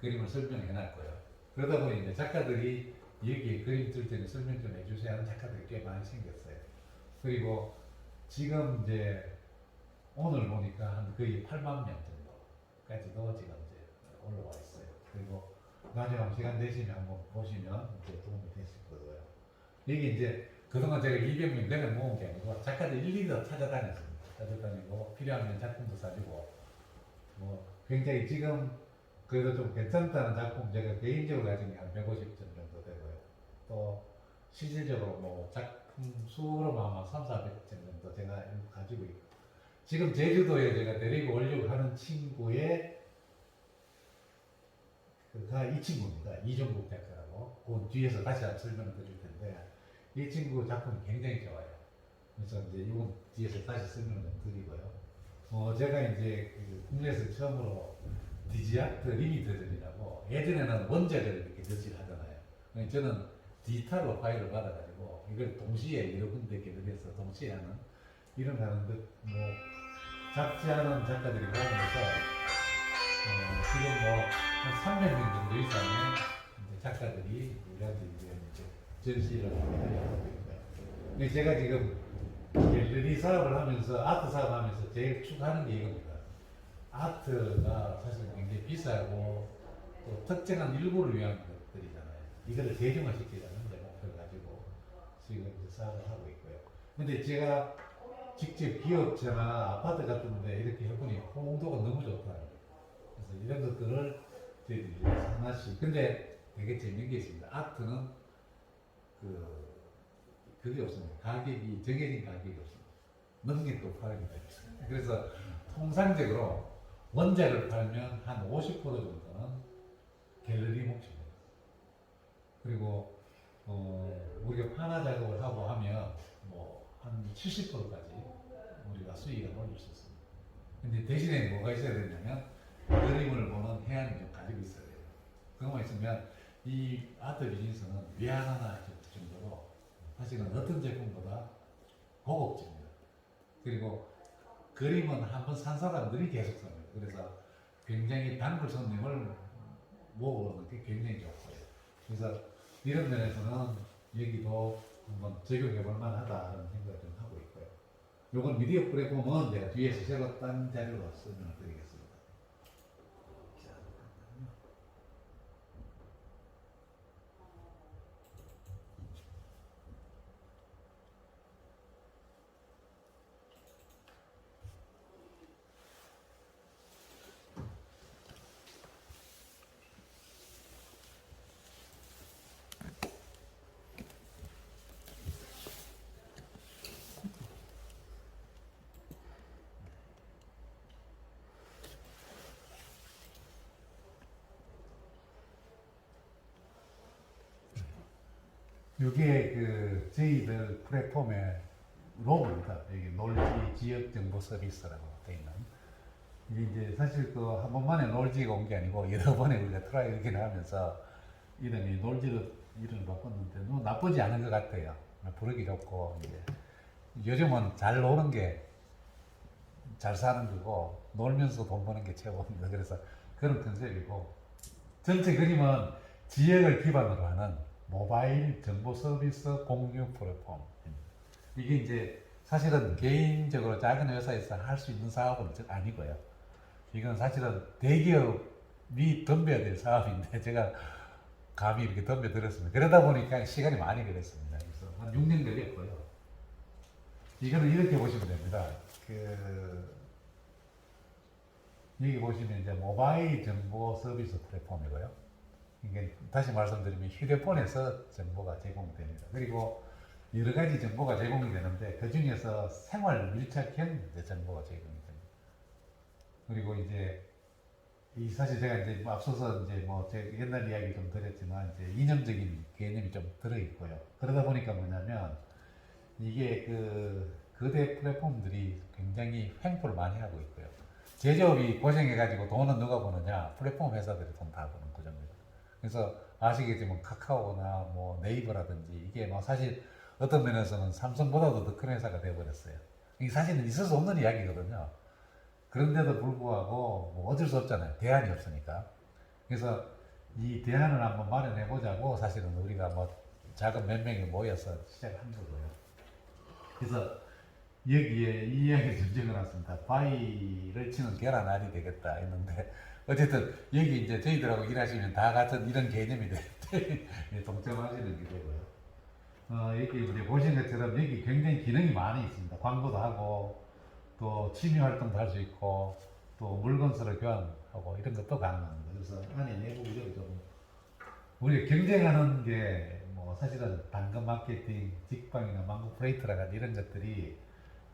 그림을 설명해 놨고요. 그러다 보니 이제 작가들이 여기에 그림 쓸 때는 설명 좀 해주세요 하는 작가들이 꽤 많이 생겼어요. 그리고 지금 이제 오늘 보니까 한 거의 8만 명 정도가 10개까지도 지금 이제 올라와 있어요. 그리고 나중에 한번 시간 되시면 한번 보시면 이제 도움이 되실 거고요. 이게 이제 그동안 제가 200명 내내 모은 게 아니고 작가들 일일이 찾아다녔습니다. 찾아다니고 필요하면 작품도 사주고 뭐 굉장히 지금 그래도 좀 괜찮다는 작품 제가 개인적으로 가진 게 한 150점 정도 되고요. 또 실질적으로 뭐 작품 수로만 아마 3, 400점 정도 제가 가지고 있고 지금 제주도에 제가 데리고 오려고 하는 친구의 그가 이 친구입니다. 이종국 작가라고. 그 뒤에서 다시 한번 설명을 드릴 텐데 이 친구 작품이 굉장히 좋아요. 그래서 이제 이건 뒤에서 다시 설명을 좀 드리고요. 제가 이제 그 국내에서 처음으로 디지아트 리미트들이라고 예전에는 원작을 이렇게 전시하잖아요. 저는 디지털로 파일을 받아가지고 이걸 동시에 여러 군데 개들해서 동시에 하는 이런 하는데 뭐 작지 않은 작가들이 하면서 지금 뭐 한 300명 정도 이상의 이제 작가들이 우리한테 이제 전시를 하려고 있고요. 근데 제가 지금 갤러리 사업을 하면서 아트 사업 하면서 제일 추구하는 게 이겁니다. 아트가 사실 굉장히 비싸고 또 특정한 일부를 위한 것들이잖아요. 이거를 대중화시키자는 이제 목표를 가지고 지금 이제 사업을 하고 있고요. 근데 제가 직접 기업체나 아파트 같은 데 이렇게 해보니 홍도가 너무 좋다. 그래서 이런 것들을 저희들이 하나씩. 근데 되게 재밌는 게 있습니다. 아트는 그게 없습니다. 가격이, 정해진 가격이 없습니다. 넘게 또 팔게 됩니다. 그래서 통상적으로 원작을 팔면 한 50% 정도는 갤러리 몫입니다. 그리고 우리가 판화 작업을 하고 하면 뭐 한 70%까지 우리가 수익을 올릴 수 있습니다. 근데 대신에 뭐가 있어야 되냐면 그림을 보는 해안이 좀 가지고 있어야 돼요. 그거만 있으면 이 아트 비즈니스는 미안하나 싶을 정도로 사실은 어떤 제품보다 고급집니다. 그리고 그림은 한번 산 사람들이 계속 삽니다. 그래서 굉장히 단골 손님을 모으는 게 굉장히 좋고요. 그래서 이런 면에서는 여기도 한번 적용해 볼 만하다는 생각을 좀 하고 있고요. 요건 미디어 플랫폼은 제가 뒤에서 새로 딴 자료로 설명을 드리겠습니다. 이게 그 저희들 플랫폼의 로고입니다. 여기 놀지 지역 정보 서비스라고 되어 있는. 이게 이제 사실 그 한 번만에 놀지가 온 게 아니고 여러 번에 우리가 트라이 이렇게 하면서 이름이 놀지로 이름을 바꿨는데 뭐 나쁘지 않은 것 같아요. 부르기 좋고 이제 요즘은 잘 노는 게 잘 사는 거고 놀면서 돈 버는 게 최고입니다. 그래서 그런 컨셉이고 전체 그림은 지역을 기반으로 하는 모바일 정보 서비스 공유 플랫폼. 이게 이제 사실은 개인적으로 작은 회사에서 할 수 있는 사업은 아니고요. 이건 사실은 대기업이 덤벼야 될 사업인데 제가 감히 이렇게 덤벼들었습니다. 그러다 보니까 시간이 많이 걸렸습니다. 그래서 한 6년 걸렸고요. 이거는 이렇게 보시면 됩니다. 여기 보시면 이제 모바일 정보 서비스 플랫폼이고요. 이게 다시 말씀드리면 휴대폰에서 정보가 제공됩니다. 그리고 여러 가지 정보가 제공이 되는데 그 중에서 생활 밀착형 정보가 제공이 됩니다. 그리고 이제 이 사실 제가 이제 앞서서 이제 뭐 제 옛날 이야기 좀 드렸지만 이제 이념적인 개념이 좀 들어 있고요. 그러다 보니까 뭐냐면 이게 거대 플랫폼들이 굉장히 횡포를 많이 하고 있고요. 제조업이 고생해가지고 돈은 누가 버느냐? 플랫폼 회사들이 돈 다 버는 구조입니다. 그래서 아시겠지만 카카오나 뭐 네이버라든지 이게 뭐 사실 어떤 면에서는 삼성보다도 더 큰 회사가 되어버렸어요. 이게 사실은 있을 수 없는 이야기거든요. 그런데도 불구하고 뭐 어쩔 수 없잖아요. 대안이 없으니까. 그래서 이 대안을 한번 마련해 보자고 사실은 우리가 뭐 작은 몇 명이 모여서 시작한 거고요. 그래서 여기에 이 이야기를 좀 적어놨습니다. 바위를 치는 계란알이 되겠다 했는데 어쨌든 여기 이제 저희들하고 일하시면 다 같은 이런 개념이 되 동참하시는 게 되고요. 여기 이제 보신 것처럼 여기 굉장히 기능이 많이 있습니다. 광고도 하고 또 취미 활동도 할 수 있고 또 물건 서로 교환하고 이런 것도 가능합니다. 그래서 안에 내부 구조를 좀 우리 경쟁하는 게 뭐 사실은 당근 마케팅, 직방이나 망고 프레이트라가 이런 것들이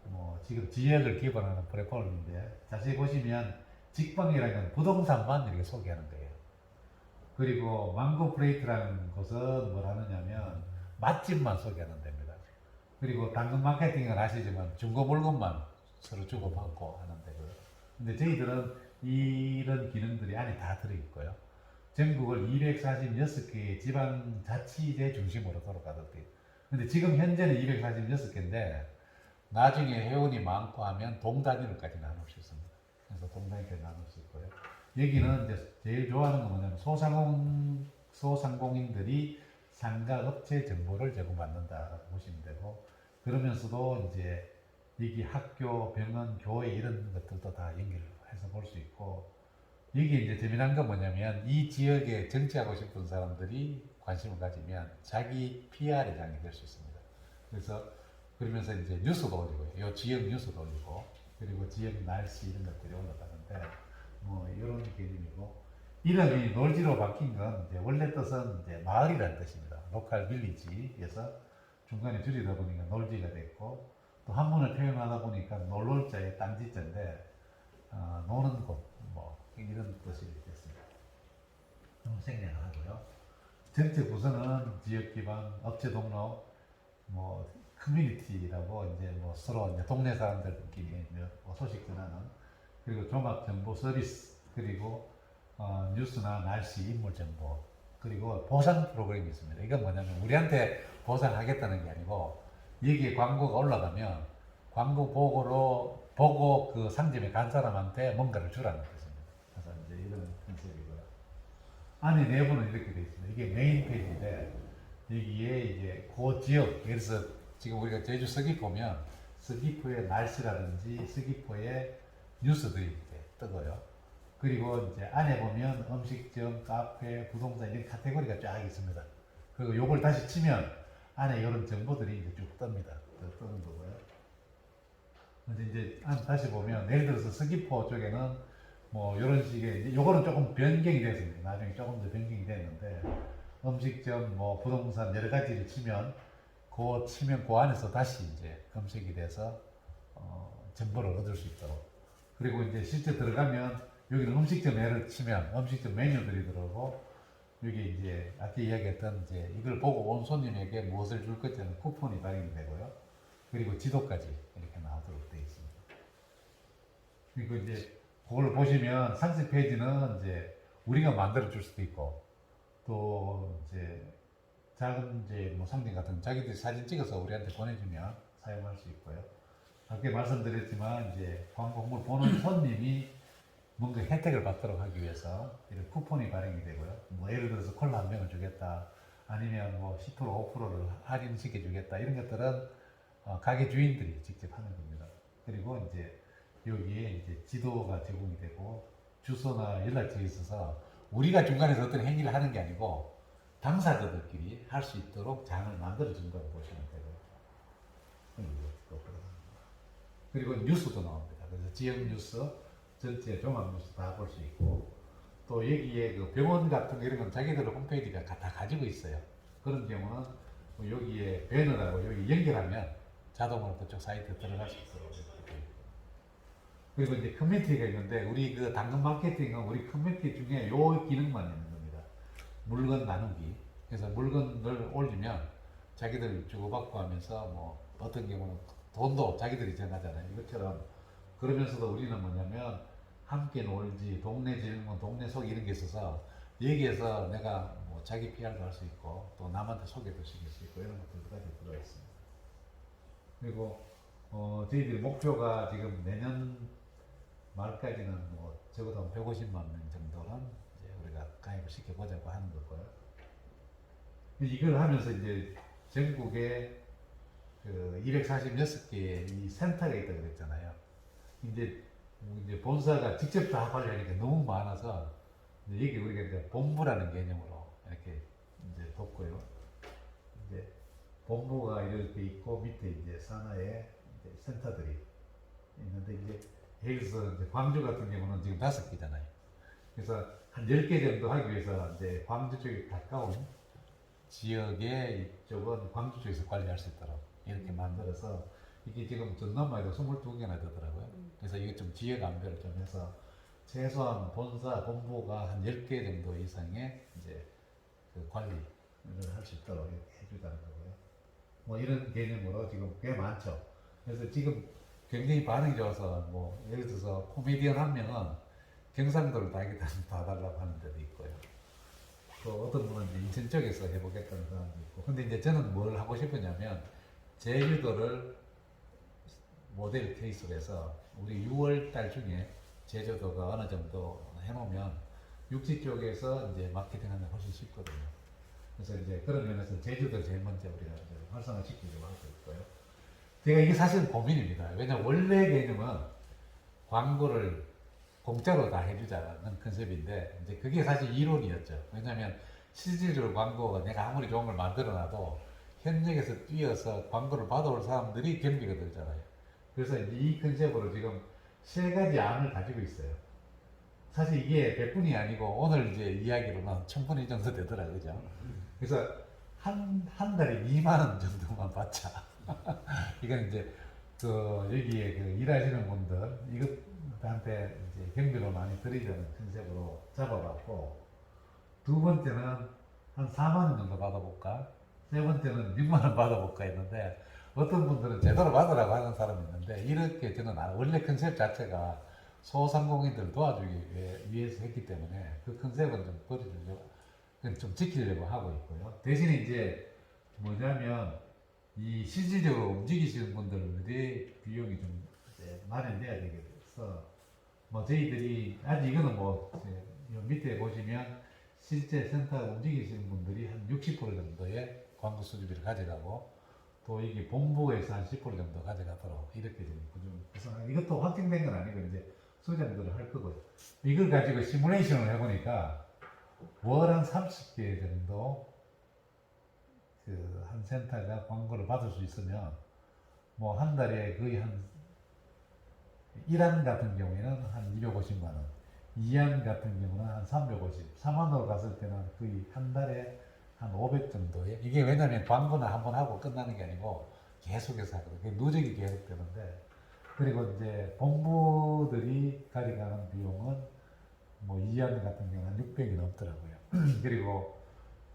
뭐 지금 지역을 기반하는 플랫폼인데 자세히 보시면 직방이라는 건 부동산만 이렇게 소개하는 거예요. 그리고 망고 프레이트라는 곳은 뭘 하느냐면 맛집만 소개하는 데입니다. 그리고 당근 마케팅은 아시지만 중고 물건만 서로 주고받고 하는 데고요. 근데 저희들은 이런 기능들이 안에 다 들어있고요. 전국을 246개의 지방자치제 중심으로 돌아가거든요. 근데 지금 현재는 246개인데 나중에 회원이 많고 하면 동 단위로까지 나눌 수 있습니다. 그래서 동 단위까지 나눌 수 있고요. 여기는 이제 제일 좋아하는 건 뭐냐면 소상공인들이 상가 업체 정보를 제공받는다라고 보시면 되고 그러면서도 이제 여기 학교, 병원, 교회 이런 것들도 다 연결해서 볼 수 있고 여기 이제 재미난 건 뭐냐면 이 지역에 정치하고 싶은 사람들이 관심을 가지면 자기 PR회장이 될 수 있습니다. 그래서 그러면서 이제 뉴스도 올리고 이 지역 뉴스도 올리고 그리고 지역 날씨 이런 것들이 올라가는데 뭐 이런 개념이고 이름이 놀지로 바뀐 건 이제 원래 뜻은 이제 마을이라는 뜻입니다. 로컬 빌리지에서 중간에 줄이다 보니까 놀지가 됐고 또 한문을 표현하다 보니까 놀놀자의 딴지자인데 노는 곳 뭐 이런 뜻이 됐습니다. 생략하고요. 전체 구성은 지역 기반, 업체 동로, 뭐 커뮤니티라고 이제 뭐 서로 이제 동네 사람들끼리 뭐 소식 전하는 그리고 종합 정보 서비스 그리고 뉴스나 날씨, 인물 정보 그리고 보상 프로그램이 있습니다. 이건 뭐냐면 우리한테 보상하겠다는 게 아니고 여기에 광고가 올라가면 광고 보고 그 상점에 간 사람한테 뭔가를 주라는 뜻입니다. 그래서 이제 이런 컨셉이고요. 안에 내부는 이렇게 되어 있습니다. 이게 메인 페이지인데 여기에 이제 그 지역, 예를 들어서 지금 우리가 제주 서귀포면 서귀포의 날씨라든지 서귀포의 뉴스들이 이렇게 뜨고요. 그리고 이제 안에 보면 음식점, 카페, 부동산 이런 카테고리가 쫙 있습니다. 그리고 요걸 다시 치면 안에 이런 정보들이 이제 쭉 뜹니다. 뜨는 거고요. 근데 이제 다시 보면 예를 들어서 서귀포 쪽에는 뭐 이런 식의 이제 요거는 조금 변경이 됐습니다. 나중에 조금 더 변경이 됐는데 음식점, 뭐 부동산 여러 가지를 치면 그 안에서 다시 이제 검색이 돼서 정보를 얻을 수 있도록. 그리고 이제 실제 들어가면 여기는 음식점 애를 치면 음식점 메뉴들이 들어오고 여기 이제 아까 이야기했던 이제 이걸 보고 온 손님에게 무엇을 줄 것이라는 쿠폰이 발행이 되고요. 그리고 지도까지 이렇게 나오도록 되어 있습니다. 그리고 이제 그걸 보시면 상세 페이지는 이제 우리가 만들어 줄 수도 있고 또 이제 작은 이제 뭐 상점 같은 자기들이 사진 찍어서 우리한테 보내주면 사용할 수 있고요. 아까 말씀드렸지만 이제 광고 홍보를 보는 손님이 뭔가 혜택을 받도록 하기 위해서 이런 쿠폰이 발행이 되고요. 뭐 예를 들어서 콜라 한 병을 주겠다, 아니면 뭐 10% 5%를 할인시켜 주겠다 이런 것들은 가게 주인들이 직접 하는 겁니다. 그리고 이제 여기에 이제 지도가 제공이 되고 주소나 연락처가 있어서 우리가 중간에서 어떤 행위를 하는 게 아니고 당사자들끼리 할 수 있도록 장을 만들어 준다고 보시면 되고요. 그리고 뉴스도 나옵니다. 그래서 지역 뉴스, 전체 종합 뉴스 다 볼 수 있고 또 여기에 그 병원 같은 거 이런 건 자기들 홈페이지가 다 가지고 있어요. 그런 경우는 뭐 여기에 배너라고 여기 연결하면 자동으로 그쪽 사이트에 들어갈 수 있도록 되어 있고. 그리고 이제 커뮤니티가 있는데 우리 그 당근 마케팅은 우리 커뮤니티 중에 요 기능만 있는 겁니다. 물건 나누기. 그래서 물건을 올리면 자기들 주고받고 하면서 뭐 어떤 경우는 돈도 자기들이 정하잖아요. 이것처럼 그러면서도 우리는 뭐냐면 함께 놀지, 동네 질문, 동네 소개 이런 게 있어서 여기에서 내가 뭐 자기 PR도 할 수 있고 또 남한테 소개도 시킬 수 있고 이런 것들까지 들어가 있습니다. 그리고 저희들이 목표가 지금 내년 말까지는 뭐 적어도 150만 명 정도는 이제 우리가 가입을 시켜보자고 하는 거고요. 이걸 하면서 이제 전국에 그 246개의 이 센터가 있다고 그랬잖아요. 이제 본사가 직접 다 관리하니까 너무 많아서 이제 여기 우리가 이제 본부라는 개념으로 이렇게 이제 뒀고요. 이제 본부가 이렇게 있고 밑에 이제 산하에 이제 센터들이 있는데 이제 예를 들어서 이제 광주 같은 경우는 지금 5개잖아요. 그래서 한 10개 정도 하기 위해서 이제 광주 쪽에 가까운 지역의 이쪽은 광주 쪽에서 관리할 수 있도록 이렇게 만들어서 이게 지금 전남마에도 22개나 되더라고요. 그래서 이게 좀 지역 안배를 좀 해서 최소한 본사, 본부가 한 10개 정도 이상의 이제 그 관리를 할 수 있도록 이렇게 해주자는 거고요. 뭐 이런 개념으로 지금 꽤 많죠. 그래서 지금 굉장히 반응이 좋아서 뭐 예를 들어서 코미디언 한 명은 경상도를 다 달라고 하는 데도 있고요. 또 어떤 분은 이제 인천 쪽에서 해보겠다는 사람도 있고. 근데 이제 저는 뭘 하고 싶었냐면 제주도를 모델 케이스로 해서 우리 6월 달 중에 제주도가 어느 정도 해놓으면 육지 쪽에서 이제 마케팅하는 게 훨씬 쉽거든요. 그래서 이제 그런 면에서 제주도 제일 먼저 우리가 이제 활성화시키려고 하고 있고요. 제가 이게 사실은 고민입니다. 왜냐면 원래 개념은 광고를 공짜로 다 해주자는 컨셉인데 이제 그게 사실 이론이었죠. 왜냐하면 실질적으로 광고가 내가 아무리 좋은 걸 만들어놔도 현역에서 뛰어서 광고를 받아올 사람들이 경비가 들잖아요. 그래서 이제 이 컨셉으로 지금 3가지 안을 가지고 있어요. 사실 이게 100분이 아니고 오늘 이제 이야기로는 1000분이 정도 되더라고요. 그죠? 그래서 한 달에 2만 원 정도만 받자. 이건 이제 그 여기에 그 일하시는 분들 이것한테 이제 경비로 많이 드리자는 컨셉으로 잡아봤고, 두 번째는 한 4만 원 정도 받아볼까? 세 번째는 6만 원 받아볼까 했는데 어떤 분들은 제대로 받으라고 하는 사람이 있는데 이렇게 저는 원래 컨셉 자체가 소상공인들을 도와주기 위해서 했기 때문에 그 컨셉은 좀 버리려고 좀 지키려고 하고 있고요. 대신에 이제 뭐냐면 이 실질적으로 움직이시는 분들의 비용이 좀 이제 마련돼야 되겠어. 뭐 저희들이 아직 이거는 뭐 밑에 보시면 실제 센터 움직이시는 분들이 한 60% 정도의 광고 수주비를 가져가고 또 이게 본부에서 한 10% 정도 가져가도록 이렇게 좀 구성. 이것도 확정된 건 아니고 이제 수정들을 할 거고요. 이걸 가지고 시뮬레이션을 해보니까 월 한 30개 정도 그 한 센터가 광고를 받을 수 있으면 뭐 한 달에 거의 한 1안 같은 경우에는 한 250만 원, 2안 같은 경우는 한 350, 3안으로 갔을 때는 거의 한 달에 한 500 정도에 이게 왜냐면 광고는 한번 하고 끝나는 게 아니고 계속해서 하거든요. 누적이 계속되는데 그리고 이제 본부들이 가져가는 비용은 뭐 2안 같은 경우는 한 600이 넘더라고요. 그리고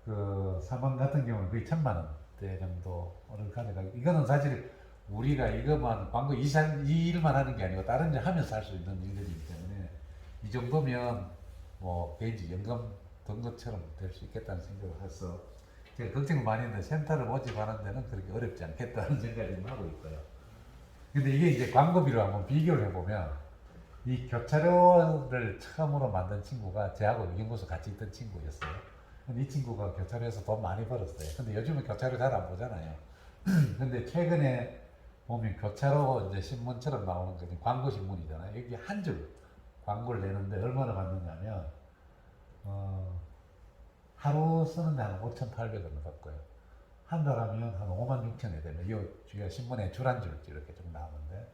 그 3안 같은 경우는 거의 1000만 원대 정도를 가져가고 이거는 사실 우리가 이것만 광고 이 일만 하는 게 아니고 다른 일 하면서 할 수 있는 일들이기 때문에 이 정도면 뭐 개인적 연금 든 것처럼 될 수 있겠다는 생각을 해서 제가 걱정을 많이 했는데 센터를 모집하는 데는 그렇게 어렵지 않겠다는 생각을 좀 하고 있고요. 근데 이게 이제 광고비로 한번 비교를 해보면 이 교차로를 처음으로 만든 친구가 저하고 연구소 같이 있던 친구였어요. 근데 이 친구가 교차로에서 돈 많이 벌었어요. 근데 요즘은 교차로 잘 안 보잖아요. 근데 최근에 보면 교차로 이제 신문처럼 나오는 게 광고 신문이잖아요. 여기 한 줄 광고를 내는데 얼마나 받느냐면 하루 쓰는데 한 5,800원 받고요. 한 달 하면 한 56,000원이 되면 이 주요 신문에 줄 한 줄 이렇게 좀 나오는데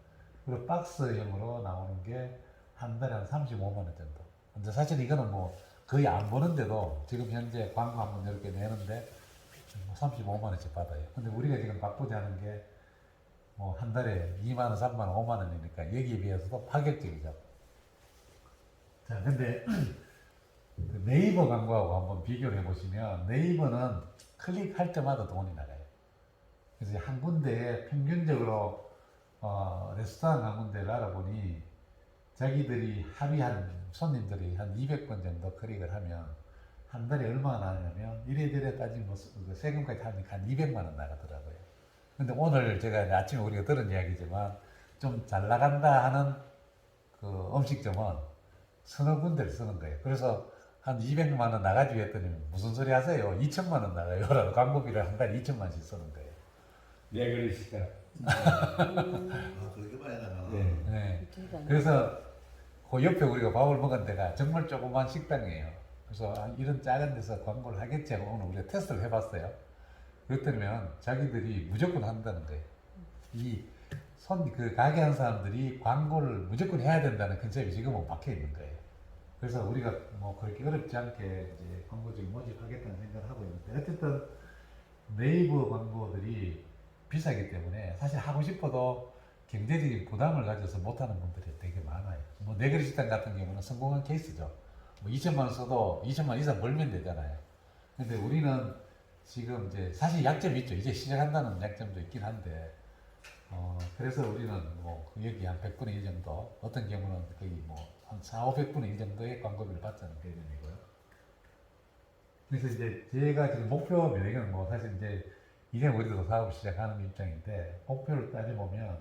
그리고 박스형으로 나오는 게 한 달에 한 35만 원 정도. 근데 사실 이거는 뭐 거의 안 보는데도 지금 현재 광고 한번 이렇게 내는데 35만 원씩 받아요. 근데 우리가 지금 바쁘지 않은 게 뭐 한 달에 2만 원, 3만 원, 5만 원이니까 여기에 비해서도 파격적이죠. 자, 근데 네이버 광고하고 한번 비교를 해보시면 네이버는 클릭할 때마다 돈이 나가요. 그래서 한 군데에 평균적으로 레스토랑 한 군데를 알아보니 자기들이 하루에 손님들이 한 200번 정도 클릭을 하면 한 달에 얼마나 나냐면 이래저래 따지면 뭐 세금까지 하니까 한 200만 원 나가더라고요. 근데 오늘 제가 아침에 우리가 들은 이야기지만 좀 잘 나간다 하는 그 음식점은 서너 군데를 쓰는 거예요. 그래서 한 200만 원 나가지고 했더니 무슨 소리 하세요? 2천만 원 나가요. 라고 광고비를 한 달에 2천만 원씩 쓰는 거예요. 네 그릇이다. 음, 그렇게 많이 나가나. 네. 네. 제가 그래서 그 옆에 우리가 밥을 먹은 데가 정말 조그만 식당이에요. 그래서 이런 작은 데서 광고를 하겠지 하고 오늘 우리가 테스트를 해봤어요. 그랬더니면 자기들이 무조건 한다는 거예요. 그 가게 한 사람들이 광고를 무조건 해야 된다는 컨셉이 지금은 박혀 있는 거예요. 그래서 우리가 뭐 그렇게 어렵지 않게 이제 광고주를 모집하겠다는 생각을 하고 있는데 어쨌든 네이버 광고들이 비싸기 때문에 사실 하고 싶어도 경제적인 부담을 가져서 못하는 분들이 되게 많아요. 뭐 네그리 식당 같은 경우는 성공한 케이스죠. 뭐 2천만 원 써도 2천만 원 이상 벌면 되잖아요. 근데 우리는 지금 이제 사실 약점이 있죠. 이제 시작한다는 약점도 있긴 한데 그래서 우리는 뭐 여기 한 100분의 1 정도, 어떤 경우는 거의 뭐 한 4, 500분의 1 정도의 광고비를 받자는 개념이고요. 그래서 이제 제가 지금 목표입니다. 이건 뭐 사실 이제 우리도 사업을 시작하는 입장인데 목표를 따져보면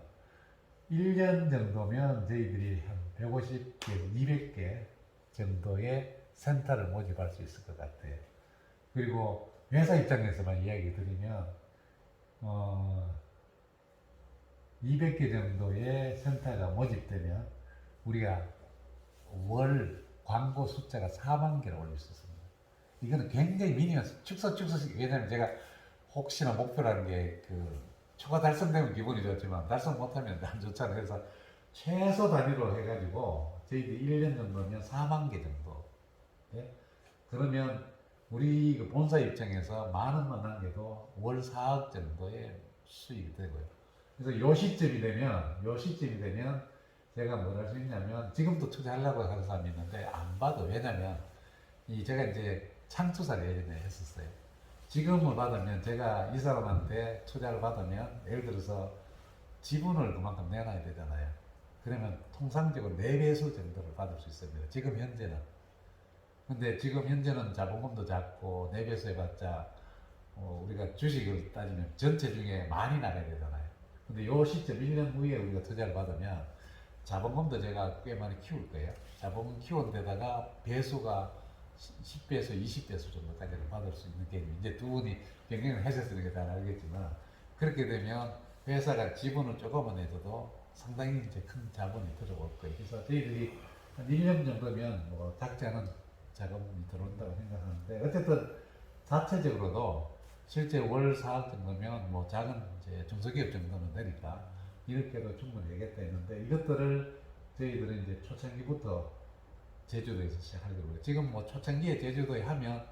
1년 정도면 저희들이 한 150개에서 200개 정도의 센터를 모집할 수 있을 것 같아요. 그리고 회사 입장에서만 이야기 드리면 200개 정도의 센터가 모집되면 우리가 월 광고 숫자가 4만 개를 올릴 수 있습니다. 이거는 굉장히 미니멈 축소식. 왜냐면 제가 혹시나 목표라는 게 초과 달성되면 기분이 좋지만 달성 못하면 안 좋잖아요. 그래서 최소 단위로 해가지고 저희들이 1년 정도면 4만 개 정도. 네? 그러면 우리 본사 입장에서 만 원만 남겨도 월 4억 정도의 수익이 되고요. 그래서 요 시점이 되면 제가 뭘 할 수 있냐면 지금도 투자하려고 하는 사람이 있는데 안 봐도. 왜냐면 제가 이제 창투사를 예전에 했었어요. 지금을 받으면 제가 이 사람한테 투자를 받으면 예를 들어서 지분을 그만큼 내놔야 되잖아요. 그러면 통상적으로 4배수 정도를 받을 수 있습니다. 지금 현재는. 근데 지금 현재는 자본금도 작고 4배수 해봤자 우리가 주식을 따지면 전체 중에 많이 나가야 되잖아요. 근데 요 시점 1년 후에 우리가 투자를 받으면 자본금도 제가 꽤 많이 키울 거예요. 자본금 키운 데다가 배수가 10배에서 20배수 정도까지를 받을 수 있는 게 이제 두 분이 경영을 하셨으니까 잘 알겠지만, 그렇게 되면 회사가 지분을 조금만 내줘도 상당히 이제 큰 자본이 들어올 거예요. 그래서 저희들이 한 1년 정도면 뭐 작지 않은 자금이 들어온다고 생각하는데, 어쨌든 자체적으로도 실제 월 4억 정도면 뭐 작은 이제 중소기업 정도는 되니까 이렇게도 충분히 되겠다 했는데, 이것들을 저희들은 이제 초창기부터 제주도에서 시작하려고 해요. 지금 뭐 초창기에 제주도에 하면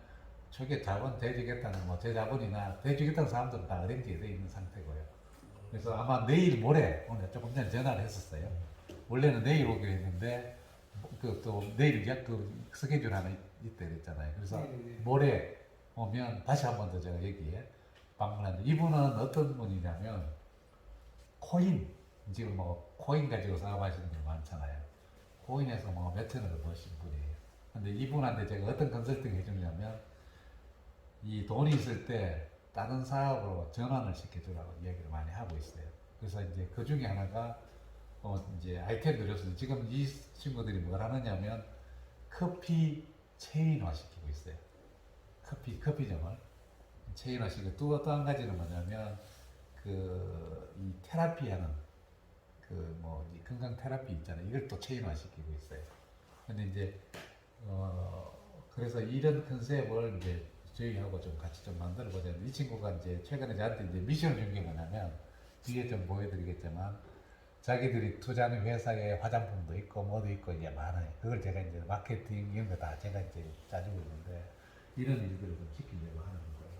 초기에 자본 대주겠다는 뭐 제 자본이나 대주겠다는 사람들은 다 어렌지에 되어 있는 상태고요. 그래서 아마 내일 모레, 오늘 조금 전에 전화를 했었어요. 원래는 내일 오기로 했는데 또 내일 스케줄 하나 있다 그랬잖아요. 그래서 모레 오면 다시 한 번 더 제가 여기에 방문하는데, 이분은 어떤 분이냐면 지금 뭐 코인 가지고 사업하시는 분 많잖아요. 코인에서 뭐 몇천억을 버신 분이에요. 근데 이분한테 제가 어떤 컨설팅 해주냐면, 이 돈이 있을 때 다른 사업으로 전환을 시켜주라고 이야기를 많이 하고 있어요. 그래서 이제 그 중에 하나가 이제 아이템들을 줬어요. 지금 이 친구들이 뭘 하느냐면 커피 체인화 시키고 있어요. 커피점을 체인화 시키고, 또 한 가지는 뭐냐면 이 테라피하는 이 건강 테라피 있잖아요. 이걸 또 체인화 시키고 있어요. 근데 이제 그래서 이런 컨셉을 이제 저희하고 좀 같이 좀 만들어 보자. 이 친구가 이제 최근에 저한테 이제 미션을 준 게 뭐냐면, 뒤에 좀 보여드리겠지만 자기들이 투자하는 회사에 화장품도 있고 뭐도 있고 이제 많아요. 그걸 제가 이제 마케팅 이런 거 다 제가 이제 짜주고 있는데, 이런 일들을 좀 시키려고 하는 거예요.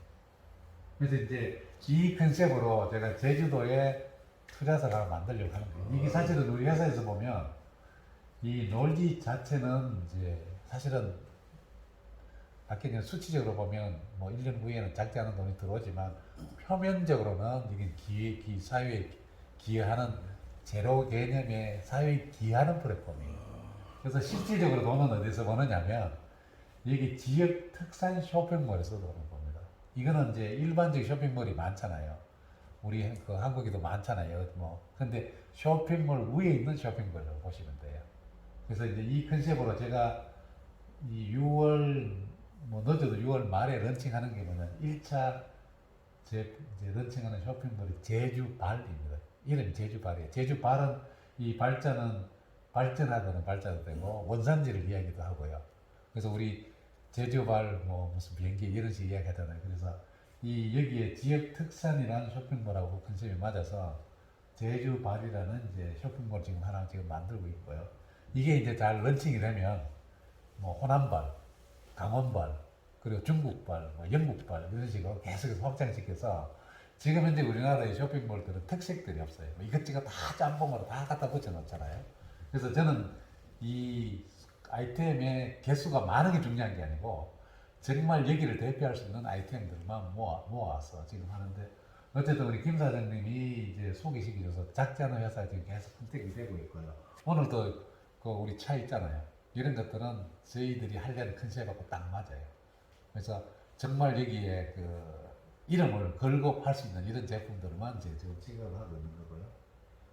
그래서 이제 이 컨셉으로 제가 제주도에 투자사를 하나 만들려고 하는 거예요. 이게 사실은 우리 회사에서 보면 이 놀지 자체는 이제 사실은 밖에 그냥 수치적으로 보면 뭐 1년 후에는 작지 않은 돈이 들어오지만, 표면적으로는 이게 사회에 기여하는 제로 개념의 사회에 기여하는 플랫폼이에요. 그래서 실질적으로 돈은 어디서 버느냐면 여기 지역 특산 쇼핑몰에서 돈을 법니다. 이거는 이제 일반적 쇼핑몰이 많잖아요. 우리 한국에도 많잖아요. 근데 쇼핑몰 위에 있는 쇼핑몰을 보시면 돼요. 그래서 이제 이 컨셉으로 제가 이 6월 늦어도 6월 말에 런칭하는 게 뭐냐면 1차 이제 런칭하는 쇼핑몰이 제주발입니다. 이름이 제주발이에요. 제주발은 이 발자는 발전하다는 발자도 되고 원산지를 이야기도 하고요. 그래서 우리 제주발 뭐 무슨 비행기 이런 식 이야기하잖아요. 그래서 이 여기에 지역 특산이라는 쇼핑몰하고 컨셉이 맞아서 제주발이라는 이제 쇼핑몰 지금 하나 지금 만들고 있고요. 이게 이제 잘 런칭이 되면 뭐 호남발, 강원발, 그리고 중국발, 뭐 영국발 이런 식으로 계속해서 확장시켜서 지금 현재 우리나라의 쇼핑몰들은 특색들이 없어요. 뭐 이것저것 다 짬뽕으로 다 갖다 붙여 놓잖아요. 그래서 저는 이 아이템의 개수가 많은 게 중요한 게 아니고 정말 여기를 대표할 수 있는 아이템들만 모아서 지금 하는데 어쨌든 우리 김 사장님이 이제 소개시켜줘서 작지 않은 회사 지금 계속 선택이 되고 있고요. 오늘도 그 우리 차 있잖아요. 이런 것들은 저희들이 하려는 컨셉하고 딱 맞아요. 그래서 정말 여기에 그 이름을 걸고 팔 수 있는 이런 제품들만 이제 지금 취급을 하고 있는 거고요.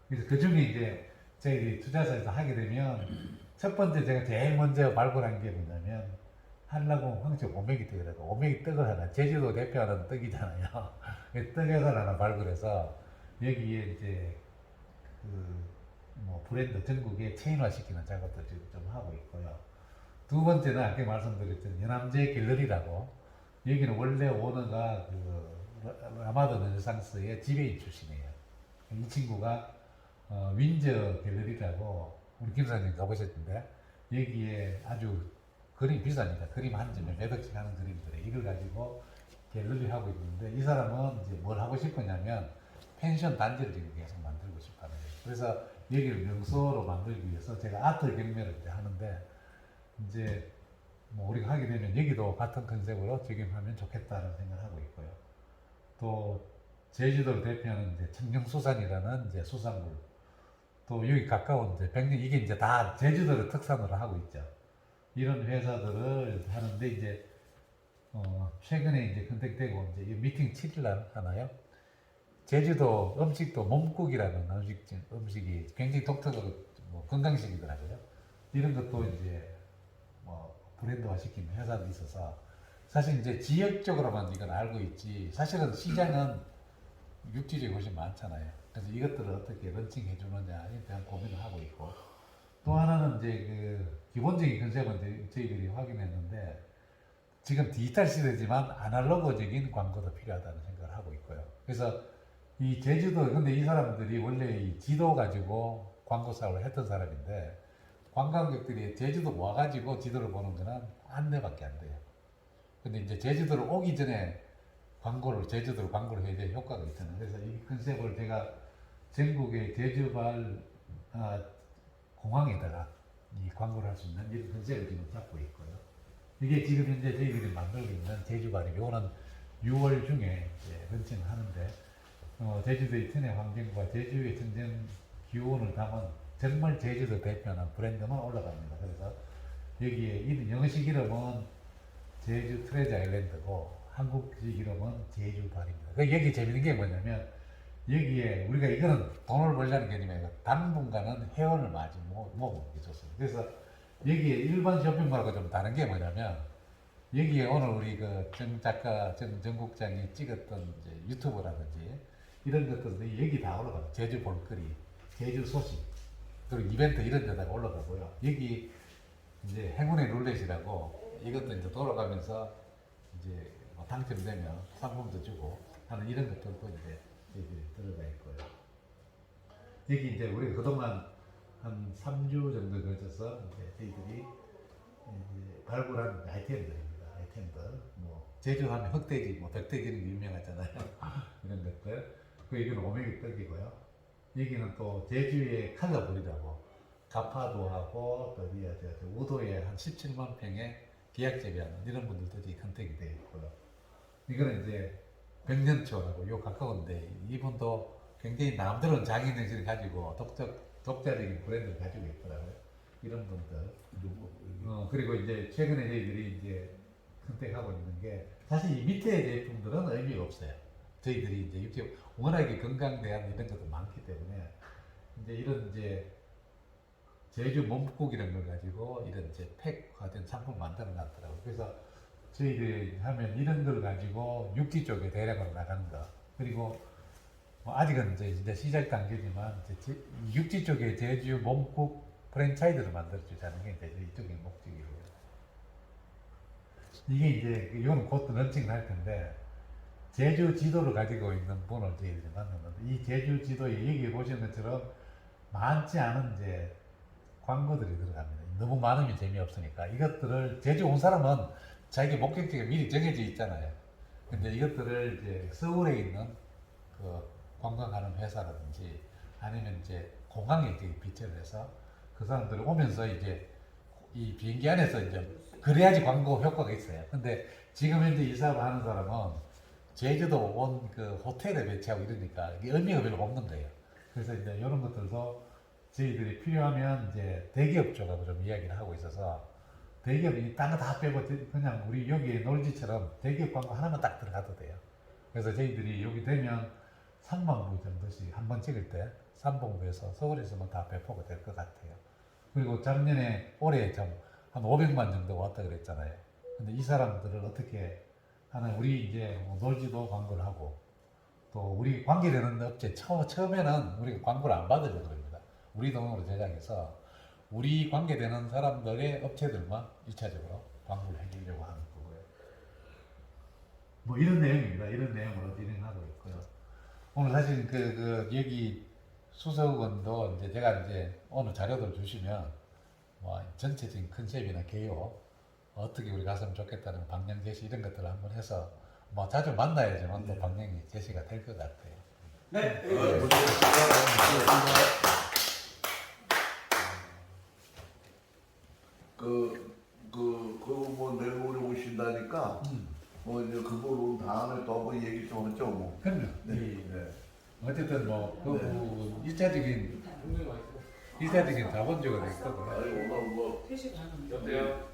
그래서 그 중에 이제 저희들이 투자사에서 하게 되면 첫 번째 제가 제일 먼저 발굴한 게 뭐냐면 한라봉 황제 오메기 떡이라고 오메기 떡을 하나 제주도 대표하는 떡이잖아요. 그 떡을 하나 발굴해서 여기에 이제 그 뭐 브랜드 전국에 체인화 시키는 작업도 지금 좀 하고 있고요. 두 번째는 아까 말씀드렸던 연암제 갤러리라고 여기는 원래 오너가 그 라마드 르네상스의 지배인 출신이에요. 이 친구가 윈저 갤러리라고 우리 김 사장님 가보셨는데 여기에 아주 그림 비쌉니다. 그림 한 점에 몇 억씩 하는 그림들에 이걸 가지고 갤러리 하고 있는데 이 사람은 이제 뭘 하고 싶었냐면 펜션 단지를 지금 계속 만들고 싶어하는 거예요. 그래서 여기를 명소로 만들기 위해서 제가 아트 경매를 이제 하는데 이제 뭐 우리가 하게 되면 여기도 같은 컨셉으로 적용하면 좋겠다는 생각을 하고 있고요. 또 제주도를 대표하는 이제 청정수산이라는 이제 수산물 또 여기 가까운 이제 백령 이게 이제 다 제주도를 특산으로 하고 있죠. 이런 회사들을 하는데 이제 최근에 이제 컨택되고 이제 이 미팅 7일 날 하나요? 제주도 음식도 몸국이라는 음식이 굉장히 독특하고 뭐 건강식이더라고요. 이런 것도 이제 뭐 브랜드화 시키는 회사도 있어서 사실 이제 지역적으로만 이건 알고 있지 사실은 시장은 육지적이 훨씬 많잖아요. 그래서 이것들을 어떻게 런칭해 주느냐에 대한 고민을 하고 있고 또 하나는 이제 그 기본적인 컨셉은 이제 저희들이 확인했는데 지금 디지털 시대지만 아날로그적인 광고도 필요하다는 생각을 하고 있고요. 그래서 이 제주도 근데 이 사람들이 원래 이 지도 가지고 광고 사업을 했던 사람인데 관광객들이 제주도 와가지고 지도를 보는 거는 안내밖에 안 돼요. 근데 이제 제주도를 오기 전에 제주도로 광고를 해야 될 효과가 있잖아요. 그래서 이 컨셉을 제가 전국의 제주발 공항에다가 이 광고를 할 수 있는 이런 컨셉을 지금 잡고 있고요. 이게 지금 현재 저희들이 만들고 있는 제주발이 요거는 6월 중에 이제 런칭을 하는데 제주도의 천혜 환경과 제주의 천정 기온을 담은 정말 제주도 대표하는 브랜드만 올라갑니다. 그래서 여기에 영어식 이름은 제주 트레저 아일랜드고 한국식 이름은 제주발입니다. 여기 재밌는 게 뭐냐면 여기에 우리가 이거는 돈을 벌자는 개념이 아니라 당분간은 회원을 많이 모으는 게 좋습니다. 그래서 여기에 일반 쇼핑몰하고 좀 다른 게 뭐냐면 여기에 오늘 우리 그 정 작가 정 국장이 찍었던 이제 유튜브라든지 이런 것들이 여기 다 올라가요. 제주 볼거리, 제주 소식, 그리고 이벤트 이런 데다가 올라가고요. 여기 이제 행운의 룰렛이라고 이것도 이제 돌아가면서 이제 뭐 당첨되면 상품도 주고 하는 이런 것들도 이제 여기 들어가 있고요. 여기 이제 우리가 그동안 한 3주 정도 걸쳐서 이제 저희들이 이제 발굴한 아이템들입니다. 아이템들 뭐 제주 하면 흑돼지, 뭐 덕돼지는 유명하잖아요. 이런 것들. 그 이건 오메기 떡이고요. 여기는 또 제주의 칼라불이라고 가파도하고 또 어디야 우도에 한 17만 평의 계약 재배하는 이런 분들도 이제 컨택이 되어 있고요. 이거는 이제 백년초라고 요 가까운데 이분도 굉장히 남들은 장인정신을 가지고 독자적인 브랜드를 가지고 있더라고요. 이런 분들. 그리고 이제 최근에 저희들이 이제 컨택하고 있는 게 사실 이 밑에 제품들은 의미가 없어요. 저희들이 이제 육체 워낙에 건강대한 이런 것도 많기 때문에 이제 이런 이제 제주 몸국 이런 걸 가지고 이런 이제 팩화된 상품 만들어 놨더라고요. 그래서 저희들이 하면 이런 걸 가지고 육지 쪽에 대량으로 나가는 거. 그리고 뭐 아직은 이제 시작 단계지만 이제 육지 쪽에 제주 몸국 프랜차이즈를 만들어주자는 게 이제 이쪽의 목적이고요. 이게 이제 이건 곧 런칭을 할 텐데 제주 지도를 가지고 있는 분을 저희들이 만났는데 이 제주 지도에 여기 보시는 것처럼 많지 않은 이제 광고들이 들어갑니다. 너무 많으면 재미없으니까 이것들을 제주 온 사람은 자기 목적지가 미리 정해져 있잖아요. 근데 이것들을 이제 서울에 있는 그 관광하는 회사라든지 아니면 이제 공항에 이제 비치를 해서 그 사람들이 오면서 이제 이 비행기 안에서 이제 그래야지 광고 효과가 있어요. 근데 지금 현재 이 사업을 하는 사람은 제주도 온 그 호텔에 배치하고 이러니까 이게 의미가 별로 없는 거예요. 그래서 이제 이런 것들도 저희들이 필요하면 이제 대기업 쪽하고 좀 이야기를 하고 있어서 대기업이 딴 거 다 빼고 그냥 우리 여기에 놀지처럼 대기업 광고 하나만 딱 들어가도 돼요. 그래서 저희들이 여기 되면 3만 부 정도씩 한 번 찍을 때 삼봉부에서 서울에서만 다 배포가 될 것 같아요. 그리고 작년에 올해 좀 한 500만 정도 왔다 그랬잖아요. 근데 이 사람들을 어떻게 하나 우리 이제 뭐 놀지도 광고를 하고 또 우리 관계되는 업체 처음에는 우리가 광고를 안 받으려고 그럽니다. 우리 돈으로 제작해서 우리 관계되는 사람들의 업체들만 1차적으로 광고를 해주려고 하는 거고요. 뭐 이런 내용입니다. 이런 내용으로 진행하고 있고요. 오늘 사실 여기 수석원도 이제 제가 이제 오늘 자료들 주시면 뭐 전체적인 컨셉이나 개요 어떻게 우리 갔으면 좋겠다는 방향 제시 이런 것들을 한번 해서 뭐 자주 만나야지만 또 방향이 제시가 될 것 같아요. 네. 뭐 내일 오신다니까 뭐 이제 그걸 온 다음에 또 한번 얘기 좀 하죠 뭐. 그럼요. 네. 어쨌든 뭐 그 일차적인 자본주의가 됐거든요. 아니 오늘 뭐 여보세요?